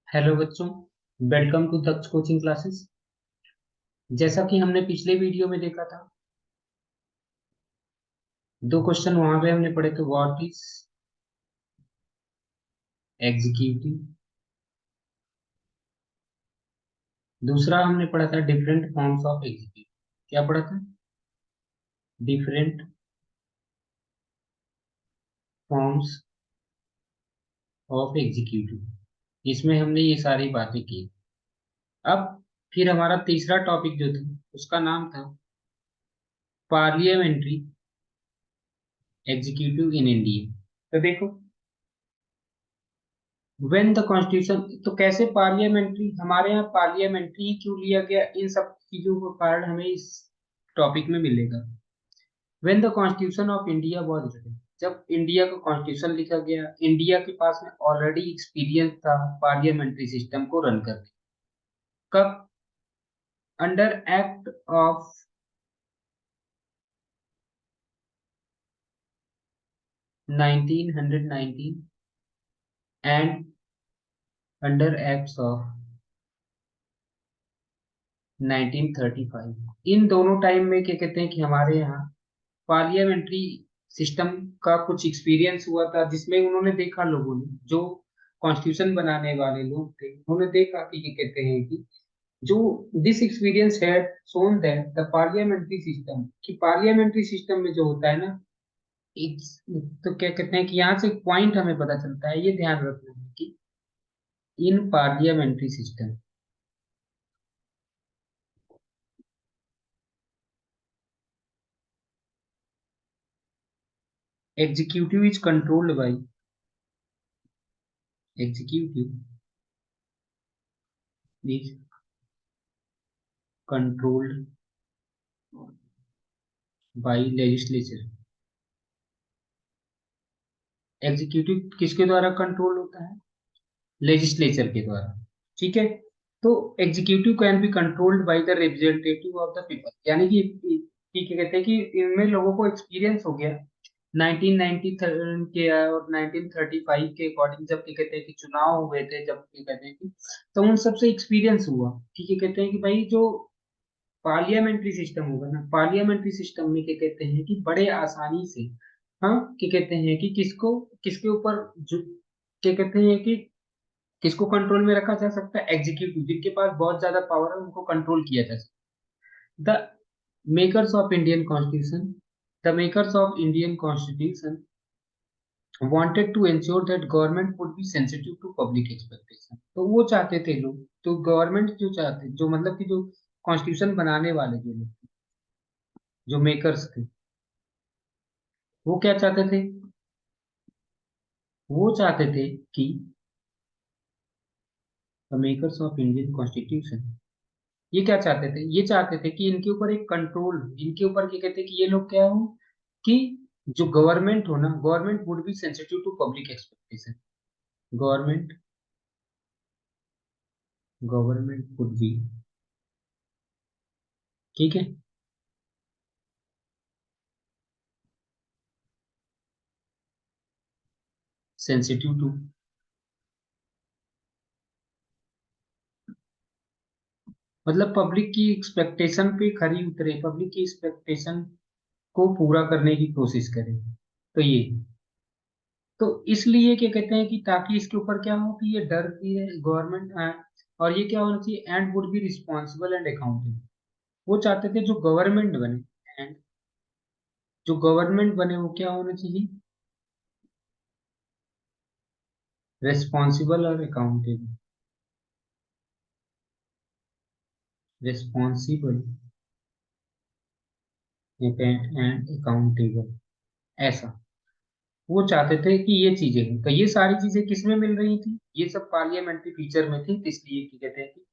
Hello बच्चों, welcome to Daksh coaching classes. जैसा कि हमने पिछले वीडियो में देखा था, दो क्वेश्चन वहां पे हमने पढ़े थे। What is executive. दूसरा हमने पढ़ा था डिफरेंट फॉर्म्स ऑफ एग्जीक्यूटिव। क्या पढ़ा था? Different forms of executive. इसमें हमने ये सारी बातें की। अब फिर हमारा तीसरा टॉपिक जो था उसका नाम था पार्लियामेंट्री एग्जीक्यूटिव इन इंडिया। तो देखो, व्हेन द कॉन्स्टिट्यूशन, तो कैसे पार्लियामेंट्री, हमारे यहाँ पार्लियामेंट्री ही क्यों लिया गया, इन सब चीजों का कारण हमें इस टॉपिक में मिलेगा। When the constitution of India was written, जब इंडिया का कॉन्स्टिट्यूशन लिखा गया, इंडिया के पास में ऑलरेडी एक्सपीरियंस था पार्लियामेंट्री सिस्टम को रन करने। कब? Under act of 1919 and under acts of 1935। इन दोनों टाइम में क्या कहते हैं कि हमारे यहाँ पार्लियामेंट्री सिस्टम का कुछ एक्सपीरियंस हुआ था, जिसमें उन्होंने देखा, लोगों ने, जो कॉन्स्टिट्यूशन बनाने वाले लोग थे, उन्होंने देखा कि क्या कहते हैं कि जो this experience had shown that the parliamentary system, कि पार्लियामेंट्री सिस्टम में जो होता है ना, एक, तो क्या कहते हैं कि यहाँ से एक पॉइंट हमें पता चलता है, ये ध्यान रखना है कि इन parliamentary system executive is controlled by, executive is controlled by legislature. Executive किसके द्वारा कंट्रोल होता है? लेजिस्लेचर के द्वारा। ठीक है। तो executive can be controlled by the representative of the people, यानी कि ठीक है, कहते हैं कि इनमें लोगों को एक्सपीरियंस हो गया 1990 के और 1935 के अकॉर्डिंग, जब क्या कहते हैं कि चुनाव हुए थे, जब क्या कहते हैं कि, तो उन सबसे एक्सपीरियंस हुआ। ठीक है, कहते हैं कि भाई जो पार्लियामेंट्री सिस्टम होगा ना, पार्लियामेंट्री सिस्टम में क्या कहते हैं कि बड़े आसानी से, हाँ, क्या कहते हैं कि किसको, किसके ऊपर जो, क्या कहते हैं कि किसको कंट्रोल में रखा जा सकता है? एग्जीक्यूटिव, जिनके पास बहुत ज्यादा पावर है, उनको कंट्रोल किया जा सकता है। The makers of Indian constitution, the makers of Indian constitution wanted to ensure that government would be sensitive to public expectation। तो वो चाहते थे लोग, तो गवर्नमेंट जो चाहते, जो मतलब कि जो कॉन्स्टिट्यूशन बनाने वाले जो लोग, जो मेकर्स थे, वो क्या चाहते थे? वो चाहते थे कि the makers of Indian constitution, ये क्या चाहते थे? ये चाहते थे कि इनके ऊपर एक कंट्रोल, इनके ऊपर क्या कहते हैं कि ये लोग क्या हो, कि जो गवर्नमेंट हो ना, government would be sensitive to public expectation. Government government would be, ठीक है, सेंसिटिव टू, मतलब पब्लिक की एक्सपेक्टेशन पे खरी उतरे, पब्लिक की एक्सपेक्टेशन को पूरा करने की कोशिश करे। तो ये, तो इसलिए क्या कहते हैं कि ताकि इसके ऊपर क्या हो कि ये डर भी है गवर्नमेंट, और ये क्या होना चाहिए, and would be responsible and accountable. वो चाहते थे जो गवर्नमेंट बने, एंड जो गवर्नमेंट बने वो क्या होना चाहिए, रिस्पॉन्सिबल और अकाउंटेबल, रिस्पॉन्सिबल एंड अकाउंटेबल, ऐसा वो चाहते थे कि ये चीजें हैं। तो ये सारी चीजें किसमें मिल रही थी? ये सब पार्लियामेंट्री फीचर में थी, तो इसलिए क्या कहते हैं कि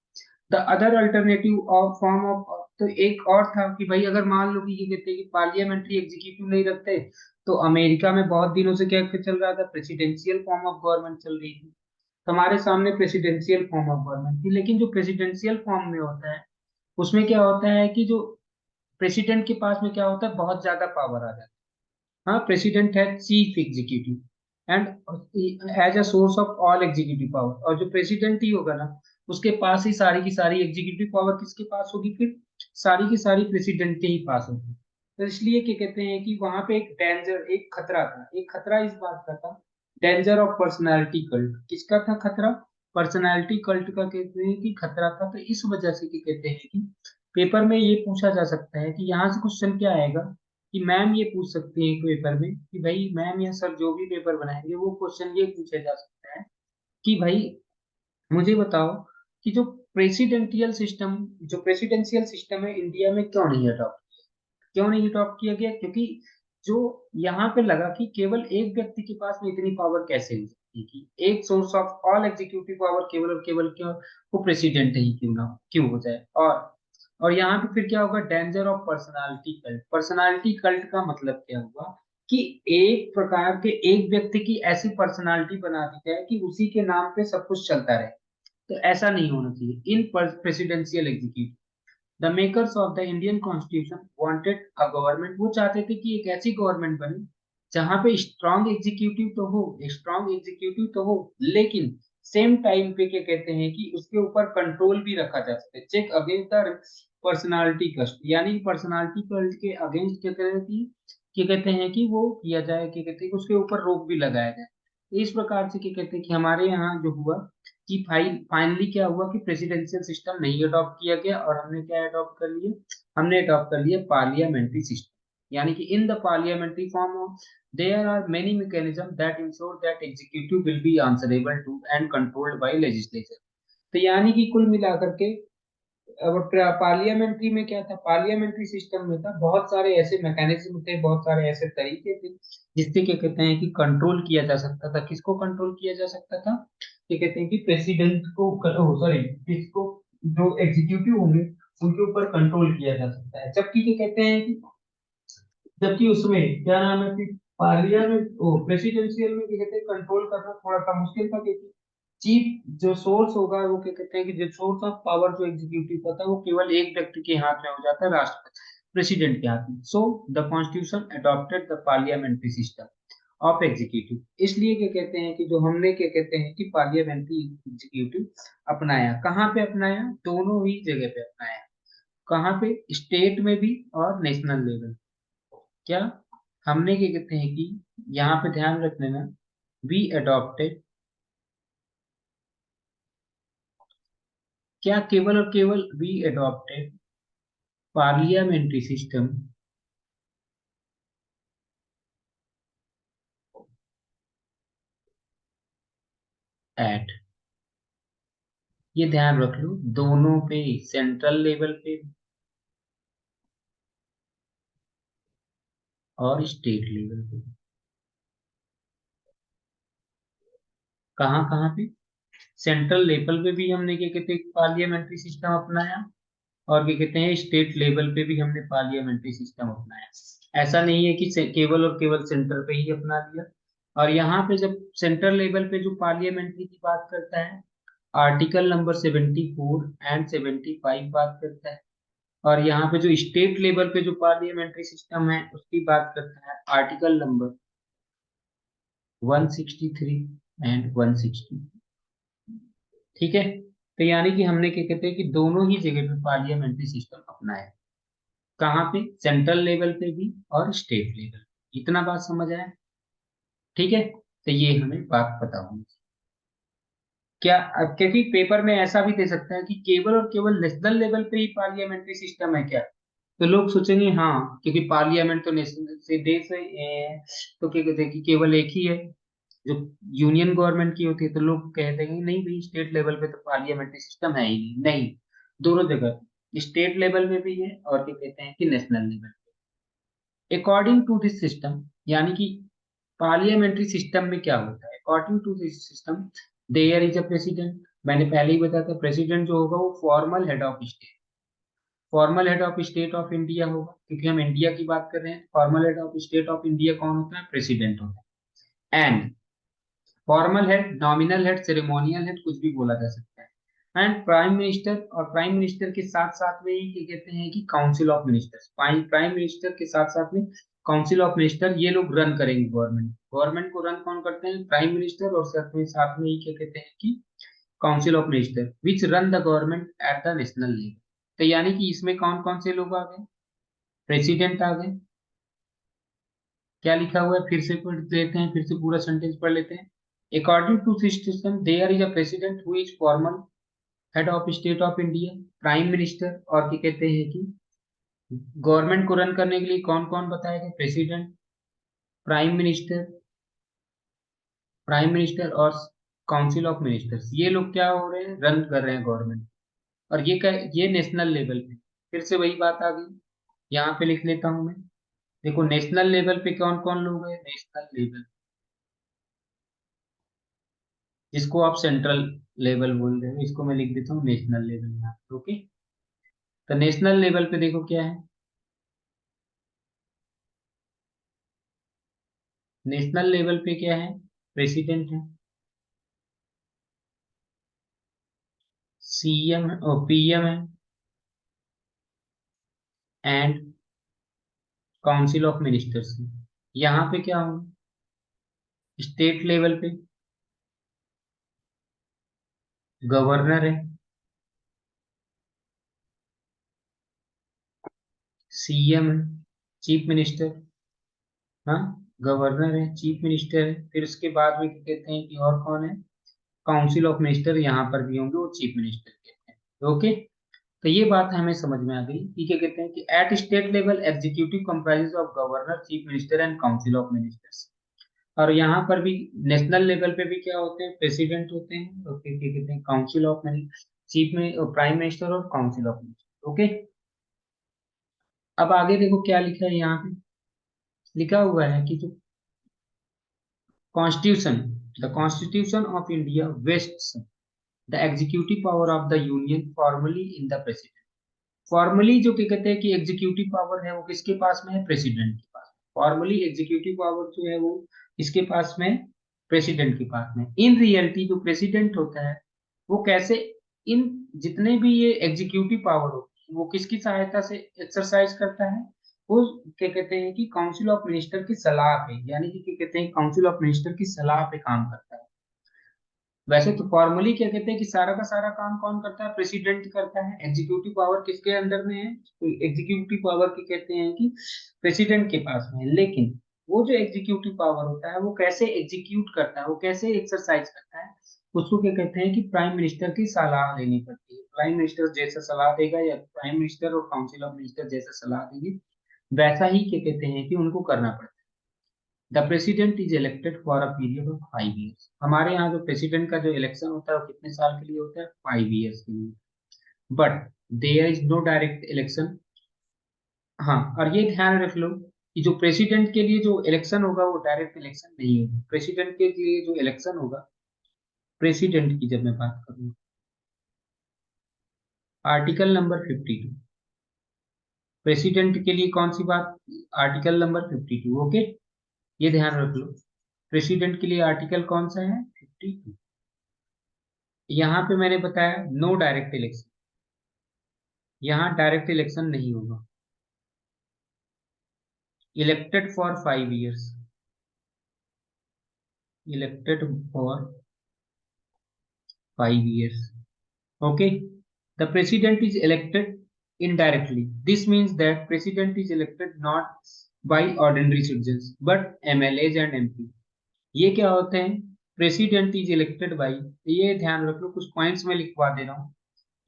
the other alternative of form of, तो एक और था कि भाई अगर मान लो कि ये कहते हैं कि पार्लियामेंट्री एग्जीक्यूटिव नहीं रखते, तो अमेरिका में बहुत दिनों से क्या क्या चल रहा था, प्रेसिडेंशियल फॉर्म ऑफ गवर्नमेंट चल रही थी। तो हमारे सामने प्रेसिडेंशियल फॉर्म ऑफ गवर्नमेंट थी, लेकिन जो प्रेसिडेंशियल फॉर्म में होता है, उसमें क्या होता है कि जो प्रेसिडेंट के पास में क्या होता है, बहुत ज्यादा पावर आ जाता है। हाँ, प्रेसिडेंट है chief executive, and as a source of all executive power. और जो प्रेसिडेंट ही होगा ना, उसके पास ही सारी की सारी एग्जीक्यूटिव पावर किसके पास होगी, फिर सारी की सारी प्रेसिडेंट के ही पास होगी। तो इसलिए क्या कहते हैं कि वहां पे एक डेंजर, एक खतरा था, एक खतरा इस बात का था, डेंजर ऑफ पर्सनालिटी कल्ट। किसका था खतरा? पर्सनालिटी कल्ट का कहते हैं कि खतरा था। तो इस वजह से क्या कहते हैं कि पेपर में ये पूछा जा सकता है कि यहाँ से क्वेश्चन क्या आएगा, कि मैम ये पूछ सकती है पेपर में कि भाई मैम या सर जो भी पेपर बनाएंगे वो क्वेश्चन ये पूछा जा सकता है कि भाई मुझे बताओ कि जो प्रेसिडेंशियल सिस्टम है इंडिया में क्यों नहीं अडॉप्ट किया गया? क्योंकि जो यहाँ पे लगा कि केवल एक व्यक्ति के पास में इतनी पावर कैसे हो सकती है कि एक source of all executive power केवल और केवल क्यों वो प्रेसिडेंट ही क्यों ना क्यों हो जाए। और यहाँ पे फिर क्या होगा, danger of personality cult. Personality cult का मतलब क्या हुआ कि एक प्रकार के एक व्यक्ति की ऐसी पर्सनालिटी बना दी जाए कि उसी के नाम पे सब कुछ चलता रहे। तो ऐसा नहीं होना चाहिए in presidential executive. The makers of the Indian constitution wanted a government, वो चाहते थे कि एक ऐसी गवर्नमेंट बने जहां पे स्ट्रांग एग्जीक्यूटिव तो हो, लेकिन सेम टाइम पे क्या कहते हैं कि उसके ऊपर कंट्रोल भी रखा जा सके, चेक अगेंस्ट द पर्सनालिटी कस्ट, यानी पर्सनालिटी कल्ट के अगेंस्ट क्या कहते हैं कि वो किया जाए, क्या कहते हैं कि उसके ऊपर रोक भी लगाया जाए। तो इस प्रकार से क्या कहते हैं कि हमारे यहाँ जो हुआ कि फाइनली क्या हुआ कि प्रेसिडेंशियल सिस्टम नहीं अडॉप्ट किया गया, और हमने क्या अडॉप्ट कर लिया, हमने अडॉप्ट कर लिया पार्लियामेंट्री सिस्टम। यानी कि in the parliamentary form there are many mechanism that ensure that executive will be answerable to and controlled by legislature. तो यानी कि कुल मिलाकर के अब पार्लियामेंट्री में क्या था, पार्लियामेंट्री सिस्टम में था बहुत सारे ऐसे मैकेनिज्म थे, बहुत सारे ऐसे तरीके थे जिससे क्या कहते हैं कि कंट्रोल किया जा सकता था। किसको कंट्रोल किया जा सकता था? क्या कहते हैं कि प्रेसिडेंट को, सॉरी, किसको, जो एग्जीक्यूटिव होंगे उनके ऊपर कंट्रोल किया जा सकता है। जबकि क्या कहते हैं कि जबकि उसमें क्या नाम है कि पार्लियामेंट ओ प्रेसिडेंशियल में क्या कहते हैं कंट्रोल करना थोड़ा सा मुश्किल था, क्योंकि चीफ जो सोर्स होगा वो क्या कहते हैं कि जो सोर्स ऑफ पावर जो एग्जीक्यूटिव होता है वो केवल एक व्यक्ति के हाथ में हो जाता है, राष्ट्रपति प्रेसिडेंट के हाथ में। So the constitution adopted the parliamentary system of executive. इसलिए क्या कहते हैं कि जो हमने क्या कहते हैं कि पार्लियामेंट्री एग्जीक्यूटिव अपनाया, कहाँ पे अपनाया? दोनों ही जगह पे अपनाया। कहाँ पे? स्टेट में भी और नेशनल लेवल। क्या हमने क्या कहते हैं कि यहाँ पे ध्यान रख लेना, वी अडॉप्टेड, क्या केवल और केवल we adopted parliamentary system at, ये ध्यान रख लो, दोनों पे, सेंट्रल लेवल पे और स्टेट लेवल पे। कहाँ कहाँ पे? सेंट्रल लेवल पे भी हमने क्या कहते हैं पार्लियामेंट्री सिस्टम अपनाया, और क्या कहते हैं स्टेट लेवल पे भी हमने पार्लियामेंट्री सिस्टम अपनाया। ऐसा नहीं है कि केवल और केवल सेंटर पे ही अपना लिया। और यहाँ पे जब सेंट्रल लेवल पे जो पार्लियामेंट्री की बात करता है, आर्टिकल नंबर 74 एंड 75 बात करता है। और यहाँ पे जो स्टेट लेवल पे जो पार्लियामेंट्री सिस्टम है उसकी बात करता है आर्टिकल नंबर 163 एंड 160। ठीक है। तो यानी कि हमने क्या कहते हैं कि दोनों ही जगह पे पार्लियामेंट्री सिस्टम अपनाया। कहाँ पे? सेंट्रल लेवल पे भी और स्टेट लेवल। इतना बात समझ आया? ठीक है। तो ये हमें बात पता होनी चाहिए। क्या अब क्योंकि पेपर में ऐसा भी दे सकता है कि केवल और केवल नेशनल लेवल पे ही पार्लियामेंट्री सिस्टम है क्या? तो लोग सोचेंगे हाँ, क्योंकि पार्लियामेंट तो नेशनल से देश है, तो क्या कहते हैं कि केवल एक ही है जो यूनियन गवर्नमेंट की होती है। तो लोग कहते हैं नहीं भाई, स्टेट लेवल पे तो पार्लियामेंट्री सिस्टम है ही नहीं। नहीं, दोनों जगह, स्टेट लेवल में भी है और क्या कहते हैं कि national level. According to this system, यानी कि पार्लियामेंट्री सिस्टम में क्या होता है, according to this system there is a president. मैंने पहले ही बताया था, प्रेसिडेंट जो होगा वो formal head of state, formal head of state of India होगा, क्योंकि हम इंडिया की बात कर रहे हैं। Formal head of state of India कौन होता है? प्रेसिडेंट होता है। And formal head, nominal head, ceremonial head, कुछ भी बोला जा सकता है। एंड प्राइम मिनिस्टर, और प्राइम मिनिस्टर के साथ साथ में ही क्या कहते हैं कि council of ministers, prime minister के साथ साथ में काउंसिल ऑफ मिनिस्टर, ये लोग रन करेंगे गवर्नमेंट। गवर्नमेंट को रन कौन करते हैं? प्राइम मिनिस्टर, और साथ में ही क्या कहते हैं कि council of minister which run the government at the national level. तो यानी कि इसमें कौन कौन से लोग आ गए? प्रेसिडेंट आ गए। क्या लिखा हुआ है फिर से पढ़ लेते हैं, फिर से पूरा सेंटेंस पढ़ लेते हैं। According to system there is a president who is formal head of state of India, prime minister, और क्या कहते हैं कि गवर्नमेंट को रन करने के लिए कौन कौन बताया गया? प्रेसिडेंट, प्राइम मिनिस्टर और काउंसिल ऑफ मिनिस्टर्स, ये लोग क्या हो रहे हैं? रन कर रहे हैं गवर्नमेंट। और ये नेशनल लेवल पे। फिर से वही बात आ गई, यहाँ पे लिख लेता हूं मैं। देखो नेशनल लेवल पे कौन कौन लोग हैं? नेशनल लेवल, जिसको आप सेंट्रल लेवल बोल रहे हो, इसको मैं लिख देता हूँ नेशनल लेवल यहाँ पे, ओके। तो नेशनल लेवल पे देखो क्या है। नेशनल लेवल पे क्या है? प्रेसिडेंट है, सीएम है और पीएम है, एंड काउंसिल ऑफ मिनिस्टर्स है। यहाँ पे क्या होगा? स्टेट लेवल पे गवर्नर है, सीएम है, चीफ मिनिस्टर। हाँ, गवर्नर है, चीफ मिनिस्टर है, फिर उसके बाद में क्या कहते हैं कि और कौन है? काउंसिल ऑफ मिनिस्टर यहाँ पर भी होंगे, वो चीफ मिनिस्टर कहते हैं, ओके। तो ये बात हमें समझ में आ गई कि क्या कहते हैं कि at state level executive comprises of governor, chief minister and council of ministers. और यहाँ पर भी नेशनल लेवल पे भी क्या होते हैं? प्रेसिडेंट होते हैं, और फिर क्या कहते हैं? काउंसिल ऑफ चीफ में प्राइम मिनिस्टर और काउंसिल ऑफ मिनिस्टर, ओके। अब आगे देखो क्या लिखा है यहाँ पे। लिखा हुआ है कि जो constitution, the constitution of India wastes the executive power of the union formally in the president. Formally जो क्या कहते हैं कि एग्जीक्यूटिव पावर है वो किसके पास में है? प्रेसिडेंट के पास। फॉर्मली एग्जीक्यूटिव पावर जो है वो किसके पास में? प्रेसिडेंट के पास में। इन रियलिटी जो प्रेसिडेंट होता है वो कैसे, इन जितने भी ये एग्जीक्यूटिव पावर होती है वो किसकी सहायता से एक्सरसाइज करता है? वो क्या कहते हैं कि काउंसिल ऑफ मिनिस्टर की सलाह पे, यानी कि क्या कहते हैं, काउंसिल ऑफ मिनिस्टर की सलाह पे काम करता है। वैसे तो फॉर्मली क्या कहते हैं कि सारा का सारा काम कौन करता है? प्रेसिडेंट करता है। एग्जीक्यूटिव पावर किसके अंदर में है? तो एग्जीक्यूटिव पावर की कहते हैं कि प्रेसिडेंट के पास में है। लेकिन वो जो एग्जीक्यूटिव पावर होता है वो कैसे एग्जीक्यूट करता है, वो कैसे एक्सरसाइज करता है, उसको क्या कहते हैं कि प्राइम मिनिस्टर की सलाह लेनी पड़ती है। प्राइम मिनिस्टर जैसा सलाह देगा, या प्राइम मिनिस्टर और काउंसिल ऑफ मिनिस्टर जैसा सलाह देंगे, वैसा ही क्या कहते हैं कि उनको करना पड़ता है। The president is elected for a period of 5 years। हमारे यहाँ जो प्रेसिडेंट का जो इलेक्शन होता है वो कितने साल के लिए होता है? 5 years के लिए। But there is no direct election. हाँ, और ये ध्यान रख लो कि जो प्रेसिडेंट के लिए जो इलेक्शन होगा वो डायरेक्ट इलेक्शन नहीं होगा। प्रेसिडेंट के लिए जो इलेक्शन होगा, प्रेसिडेंट की जब मैं बात करूँ, आर्टिकल नंबर 52, प्रेसिडेंट के लिए कौन सी बात? Article number 52, okay. ये ध्यान रख लो, प्रेसिडेंट के लिए आर्टिकल कौन सा है? 52। यहाँ पे मैंने बताया नो डायरेक्ट इलेक्शन, यहाँ डायरेक्ट इलेक्शन नहीं होगा। Elected for 5 years, elected for 5 years, okay। The president is elected indirectly. This means that president is elected not by ordinary citizens but MLAs and MP। ये क्या होते हैं? President is elected by, ये ध्यान रख लो, कुछ पॉइंट्स में लिखवा दे रहा हूँ।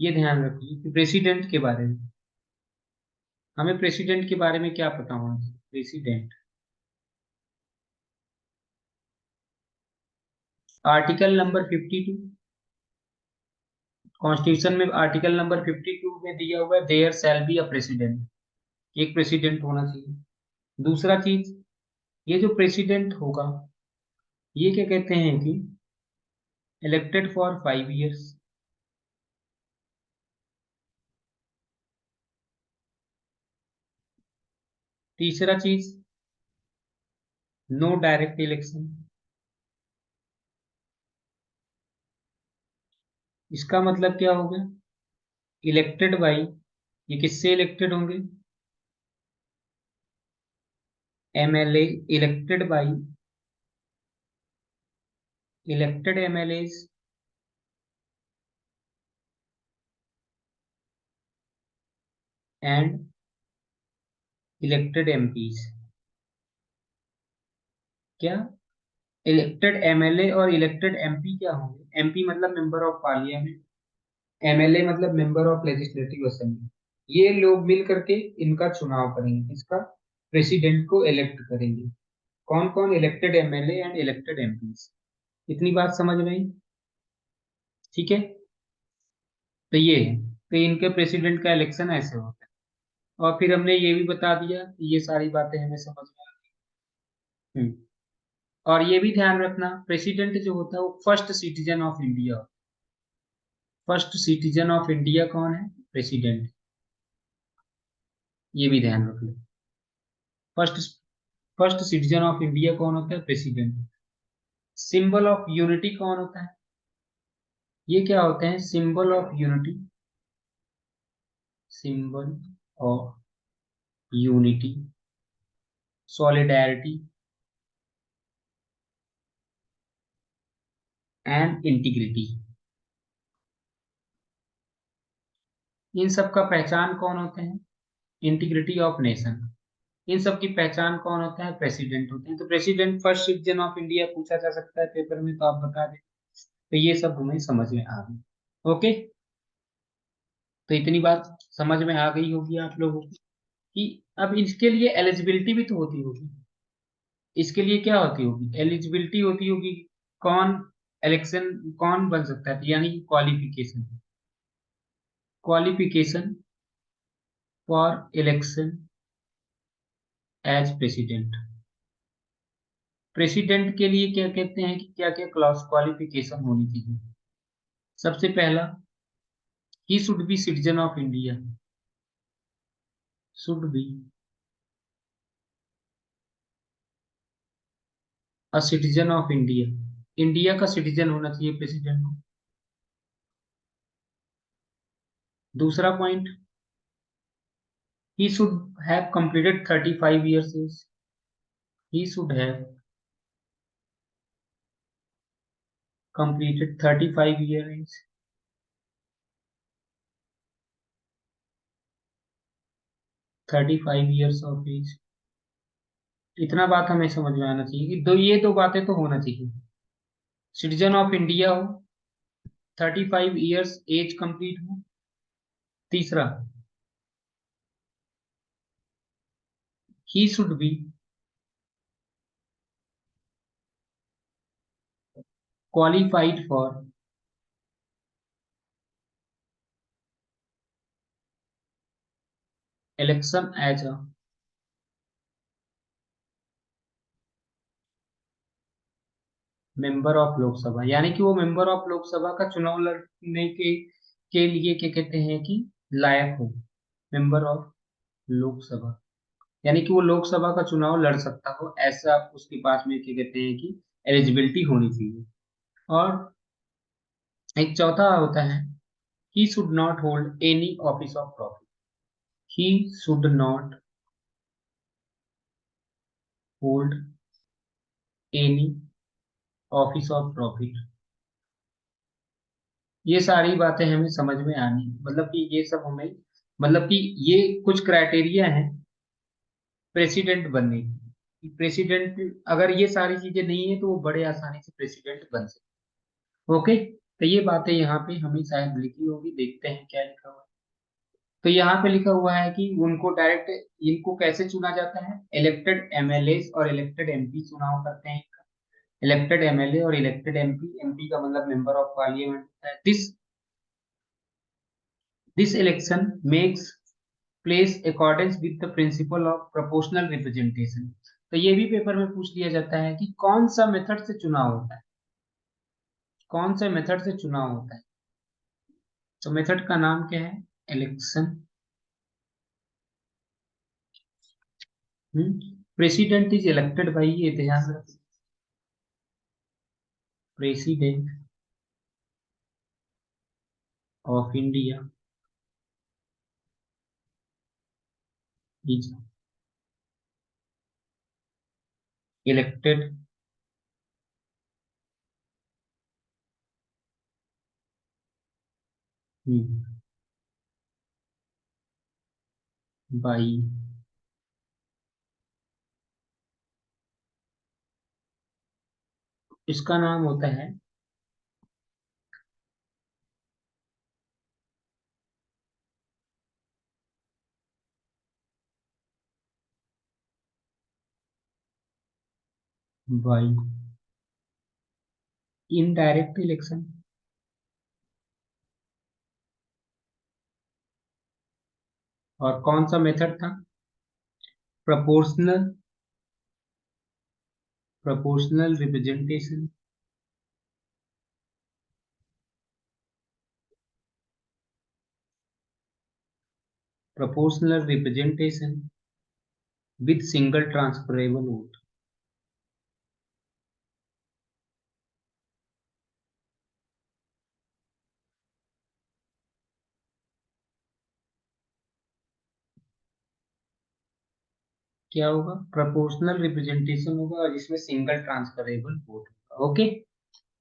ये ध्यान रखिए कि प्रेसिडेंट के बारे में, हमें प्रेसिडेंट के बारे में क्या पता होना चाहिए? प्रेसिडेंट, आर्टिकल नंबर 52, कॉन्स्टिट्यूशन में आर्टिकल नंबर 52 में दिया हुआ है there shall be a president, एक प्रेसिडेंट होना चाहिए। दूसरा चीज, ये जो प्रेसिडेंट होगा ये क्या कहते हैं कि इलेक्टेड फॉर 5 years। तीसरा चीज, नो डायरेक्ट इलेक्शन। इसका मतलब क्या होगा? इलेक्टेड बाई, ये किससे इलेक्टेड होंगे? MLA elected MLAs and elected MPs। क्या? इलेक्टेड MLA और इलेक्टेड MP क्या होंगे? MP मतलब मेंबर ऑफ पार्लियामेंट, MLA मतलब मेंबर ऑफ लेजिस्लेटिव असेंबली। ये लोग मिल करके इनका चुनाव करेंगे, इसका प्रेसिडेंट को इलेक्ट करेंगे। कौन कौन? Elected MLA and elected MPs। इतनी बात समझ में आई? ठीक है, तो ये है, तो इनके प्रेसिडेंट का इलेक्शन ऐसे होता है। और फिर हमने ये भी बता दिया कि ये सारी बातें हमें समझ में आ गई। और ये भी ध्यान रखना, प्रेसिडेंट जो होता है वो first citizen of India. First citizen of India कौन है? प्रेसिडेंट। ये भी ध्यान रख लो। First first citizen of India कौन होता है? प्रेसिडेंट। सिंबल ऑफ यूनिटी कौन होता है? ये क्या होते हैं? Symbol of unity, symbol of unity, solidarity and integrity. इन सब का पहचान कौन होते हैं? Integrity of nation. इन सब की पहचान कौन होता है? प्रेसिडेंट होते हैं। तो president first citizen of India पूछा जा सकता है पेपर में, तो आप बता दें। तो ये सब हमें समझ में आ गई। ओके, तो इतनी बात समझ में आ गई होगी आप लोगों को कि अब इसके लिए एलिजिबिलिटी भी तो होती होगी। इसके लिए क्या होती होगी? एलिजिबिलिटी होती होगी। कौन इलेक्शन, कौन बन सकता है, यानी कि qualification, qualification for election as president. President के लिए क्या कहते हैं कि क्या क्या क्लास क्वालिफिकेशन होनी चाहिए? सबसे पहला, he should be citizen of India. Should be a citizen of India. India का सिटीजन होना चाहिए प्रेसिडेंट को। दूसरा point, he should have completed 35 years age। He should have completed 35 year age। 35 years of age। इतना बात हमें समझ में आना चाहिए कि ये दो बातें तो होना चाहिए। सिटीजन ऑफ इंडिया हो, 35 इयर्स एज कंप्लीट हो। तीसरा, he should be qualified for election as a member of Lok Sabha. यानी कि वो मेंबर ऑफ लोकसभा का चुनाव लड़ने के लिए क्या कहते हैं कि लायक हो। मेंबर ऑफ लोकसभा, यानी कि वो लोकसभा का चुनाव लड़ सकता हो, ऐसा उसके पास में क्या कहते हैं कि एलिजिबिलिटी होनी चाहिए। और एक चौथा होता है, he should not hold any office of profit. He should not hold any office of profit. ये सारी बातें हमें समझ में आनी, मतलब कि ये सब हमें, मतलब कि ये कुछ क्राइटेरिया है प्रेसिडेंट बनने की। प्रेसिडेंट अगर ये सारी चीजें नहीं है तो वो बड़े आसानी से प्रेसिडेंट बन सकते। ओके, तो ये बातें यहाँ पे हमें शायद लिखी होगी, देखते हैं क्या लिखा हुआ है। तो यहाँ पे लिखा हुआ है कि उनको डायरेक्ट, इनको कैसे चुना जाता है? इलेक्टेड MLA और इलेक्टेड MP चुनाव करते हैं। इलेक्टेड MLA और इलेक्टेड MP, MP का मतलब मेंबर ऑफ पार्लियामेंट होता है। This election makes place according with the principle of proportional representation. तो ये भी पेपर में पूछ लिया जाता है कि कौन सा मेथड से चुनाव होता है, कौन से मेथड से चुनाव होता है। तो मेथड का नाम क्या है? Election. President is elected by, ये ध्यान रखो, president of India is elected by इसका नाम होता है बाई इनडायरेक्ट इलेक्शन। और कौन सा मेथड था? Proportional proportional representation. Proportional representation with single transferable vote. क्या होगा? प्रोपोर्शनल रिप्रेजेंटेशन होगा और इसमें सिंगल ट्रांसफरेबल वोट होगा। ओके,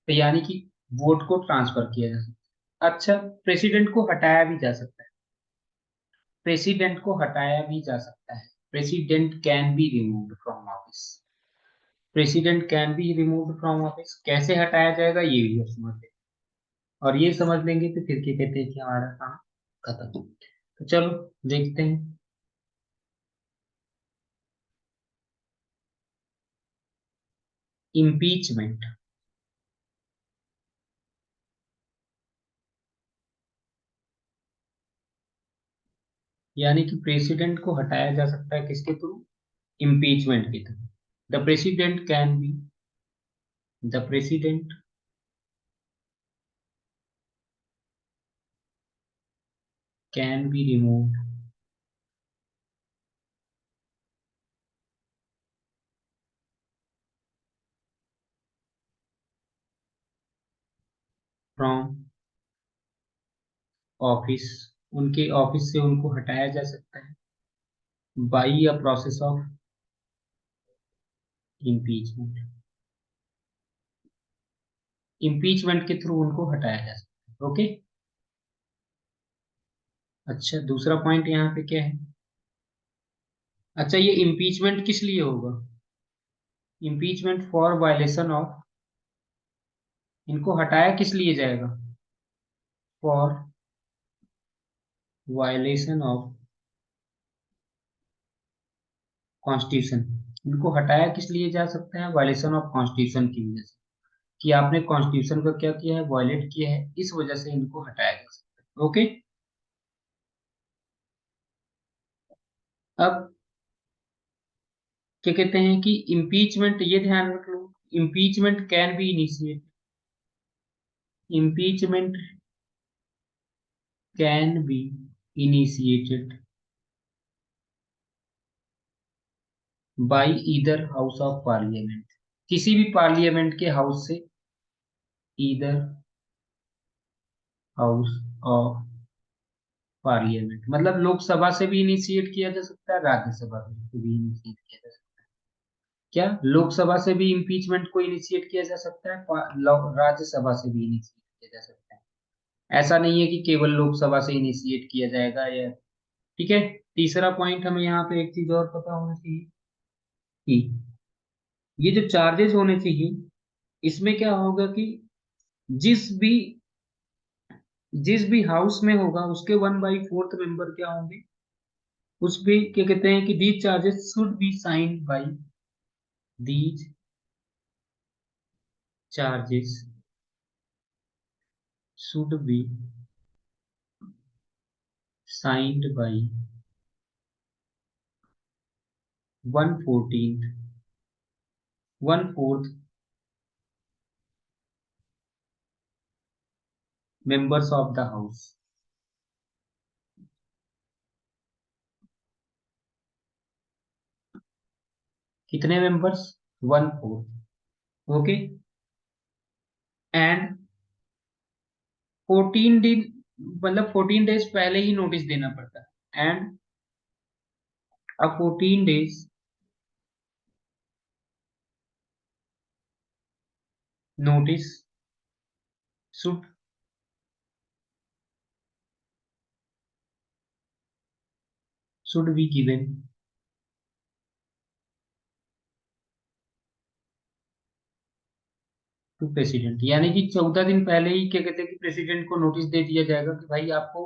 तो यानी कि वोट को ट्रांसफर किया जा सकता है। अच्छा, प्रेसिडेंट को हटाया भी जा सकता है। प्रेसिडेंट को हटाया भी जा सकता है। President can be removed from office. President can be removed from office. कैसे हटाया जाएगा ये भी आप समझ लें, और ये समझ लेंगे तो फिर क्या कहते हैं कि हमारा काम खत्म। तो चलो देखते हैं। इम्पीचमेंट, यानी कि प्रेसिडेंट को हटाया जा सकता है किसके थ्रू? इम्पीचमेंट के through. The president can be the president can be removed from office. उनके ऑफिस से उनको हटाया जा सकता है by a process of impeachment. Impeachment के थ्रू उनको हटाया जा सकता है। ओके। अच्छा, दूसरा पॉइंट यहाँ पे क्या है? अच्छा, ये इम्पीचमेंट किस लिए होगा? इम्पीचमेंट फॉर वायलेशन ऑफ, इनको हटाया किस लिए जाएगा? For violation of constitution. इनको हटाया किस लिए जा सकता है? वायलेशन ऑफ कॉन्स्टिट्यूशन की वजह से, कि आपने कॉन्स्टिट्यूशन का क्या किया है? वायलेट किया है, इस वजह से इनको हटाया जा सकता है। ओके। अब क्या कहते हैं कि इम्पीचमेंट, ये ध्यान रख लो, impeachment can be initiate, impeachment can be initiated by either house of parliament. किसी भी पार्लियामेंट के हाउस से, ईदर हाउस ऑफ पार्लियामेंट, मतलब लोकसभा से भी इनिशिएट किया जा सकता है, राज्यसभा से भी इनिशिएट किया जा सकता है। क्या लोकसभा से भी इम्पीचमेंट को इनिशिएट किया जा सकता है? राज्यसभा से भी इनिशिएट किया जा सकता है। ऐसा नहीं है कि केवल लोकसभा से इनिशिएट किया जाएगा या। ठीक है। तीसरा पॉइंट हमें यहाँ पे एक चीज और पता होना चाहिए कि ये जो चार्जेस होने चाहिए, इसमें क्या होगा कि जिस भी जिस भी हाउस में होगा उसके 1/4 मेंबर क्या होंगे, उस पे क्या कहते हैं कि these charges should be sign by, these charges should be signed by 1/14 1/4 members of the house. कितने मेंबर्स? 1/4। ओके। एंड 14 दिन, मतलब 14 डेज पहले ही नोटिस देना पड़ता है। And a 14 days notice should be given to president, यानी कि 14 दिन पहले ही क्या कहते हैं कि प्रेसिडेंट को नोटिस दे दिया जाएगा कि भाई आपको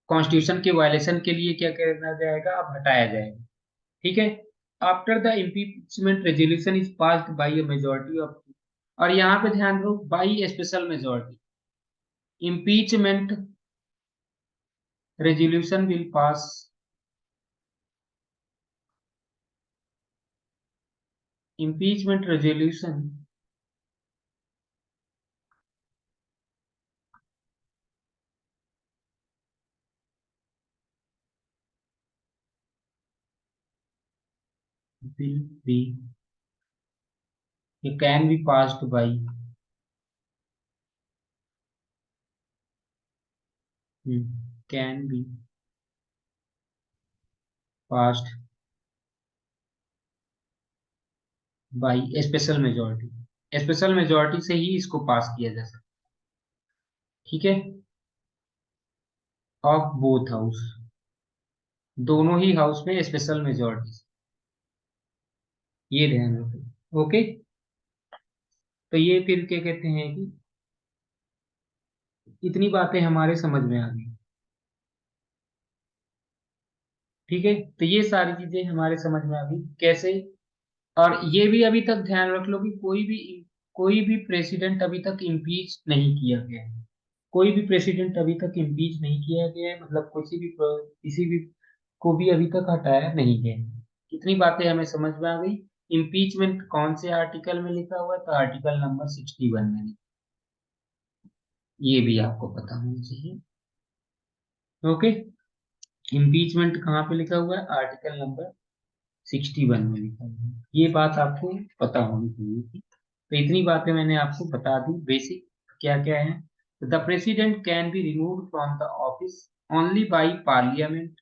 कॉन्स्टिट्यूशन के वायलेशन के लिए क्या करना जाएगा, अब हटाया जाएगा। ठीक है। After the impeachment resolution is passed by a majority of, और यहाँ पे ध्यान दो, by special majority, impeachment resolution will pass, impeachment resolution will be, ये can be passed by, can be passed by special majority, special majority से ही इसको पास किया जा सकता है। ठीक है। ऑफ बोथ हाउस, दोनों ही हाउस में स्पेशल मेजोरिटी, ये ध्यान रखो। ओके। तो ये फिर क्या कहते हैं कि इतनी बातें हमारे समझ में आ गई। ठीक है। तो ये सारी चीजें हमारे समझ में आ गई कैसे। और ये भी अभी तक ध्यान रख लो कि कोई भी प्रेसिडेंट अभी तक इम्पीच नहीं किया गया है, कोई भी प्रेसिडेंट अभी तक इम्पीच नहीं किया गया है, मतलब किसी भी को भी अभी तक हटाया नहीं गया है। कितनी बातें हमें समझ में आ गई। इम्पीचमेंट कौन से आर्टिकल में लिखा हुआ है, तो आर्टिकल नंबर 61 में ये भी आपको पता होना चाहिए। ओके। इम्पीचमेंट कहाँ पे लिखा हुआ है, आर्टिकल नंबर 61 में लिखा हुआ है, ये बात आपको पता होनी चाहिए थी। तो इतनी बातें मैंने आपको बता दी बेसिक, क्या क्या है। The president can be remove from the office only by parliament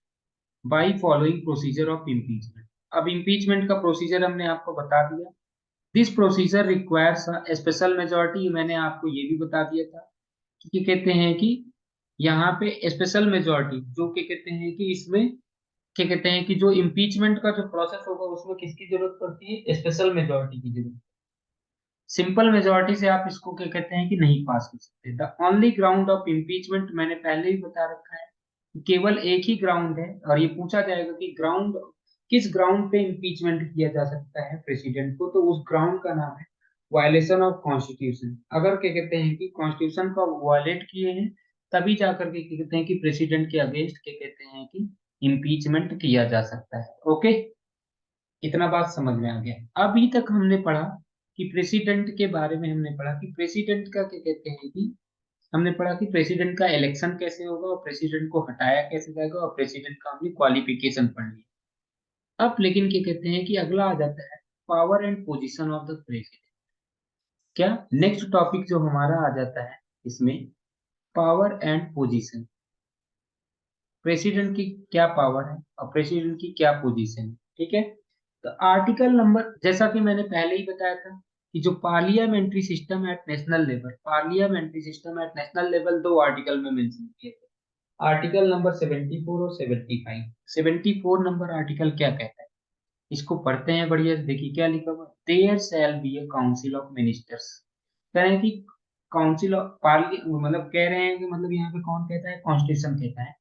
by following procedure of impeachment. अब इम्पीचमेंट का प्रोसीजर हमने आपको बता दिया। This procedure requires special majority, मैंने आपको ये भी बता दिया था कि कहते हैं कि यहाँ पे स्पेशल मेजोरिटी जो क्या कहते हैं कि इसमें क्या कहते हैं कि जो इम्पीचमेंट का जो प्रोसेस होगा उसमें किसकी जरूरत पड़ती है, स्पेशल मेजोरिटी की जरूरत। सिंपल मेजोरिटी से आप इसको क्या कहते हैं कि नहीं पास कर सकते। The only ground of impeachment, मैंने पहले ही बता रखा है कि केवल एक ही ग्राउंड है, और ये पूछा जाएगा कि ग्राउंड किस ग्राउंड पे इम्पीचमेंट किया जा सकता है प्रेसिडेंट को, तो उस ग्राउंड का नाम है वायलेशन ऑफ कॉन्स्टिट्यूशन। अगर क्या कहते हैं कि कॉन्स्टिट्यूशन का वायलेट किए हैं, तभी जाकर के क्या कहते हैं कि प्रेसिडेंट के अगेंस्ट क्या कहते हैं कि इम्पीचमेंट किया जा सकता है। ओके। इतना बात समझ में आ गया। अभी तक हमने पढ़ा कि प्रेसिडेंट के बारे में, हमने पढ़ा कि प्रेसिडेंट का क्या कहते हैं कि हमने पढ़ा कि प्रेसिडेंट का इलेक्शन कैसे होगा, और प्रेसिडेंट को हटाया कैसे जाएगा, और प्रेसिडेंट का हमने क्वालिफिकेशन पढ़ लिया। अब लेकिन क्या कहते हैं कि अगला आ जाता है power and position of the president. क्या नेक्स्ट टॉपिक जो हमारा आ जाता है इसमें, पावर एंड पोजीशन, प्रेसिडेंट की क्या पावर है और प्रेसिडेंट की क्या पोजीशन है। ठीक है। तो आर्टिकल नंबर, जैसा कि मैंने पहले ही बताया था कि जो parliamentary system eight national level, parliamentary system eight national level दो आर्टिकल में मेंशन किए थे, आर्टिकल नंबर 74 और 75। 74 नंबर आर्टिकल क्या कहता है, इसको पढ़ते हैं बढ़िया से, देखिए क्या लिखा हुआ है। There shall be a council of ministers, कह रहे हैं कि काउंसिल ऑफ पार्ली, मतलब कह रहे हैं कि मतलब यहाँ पे कौन कहता है, कॉन्स्टिट्यूशन कहता है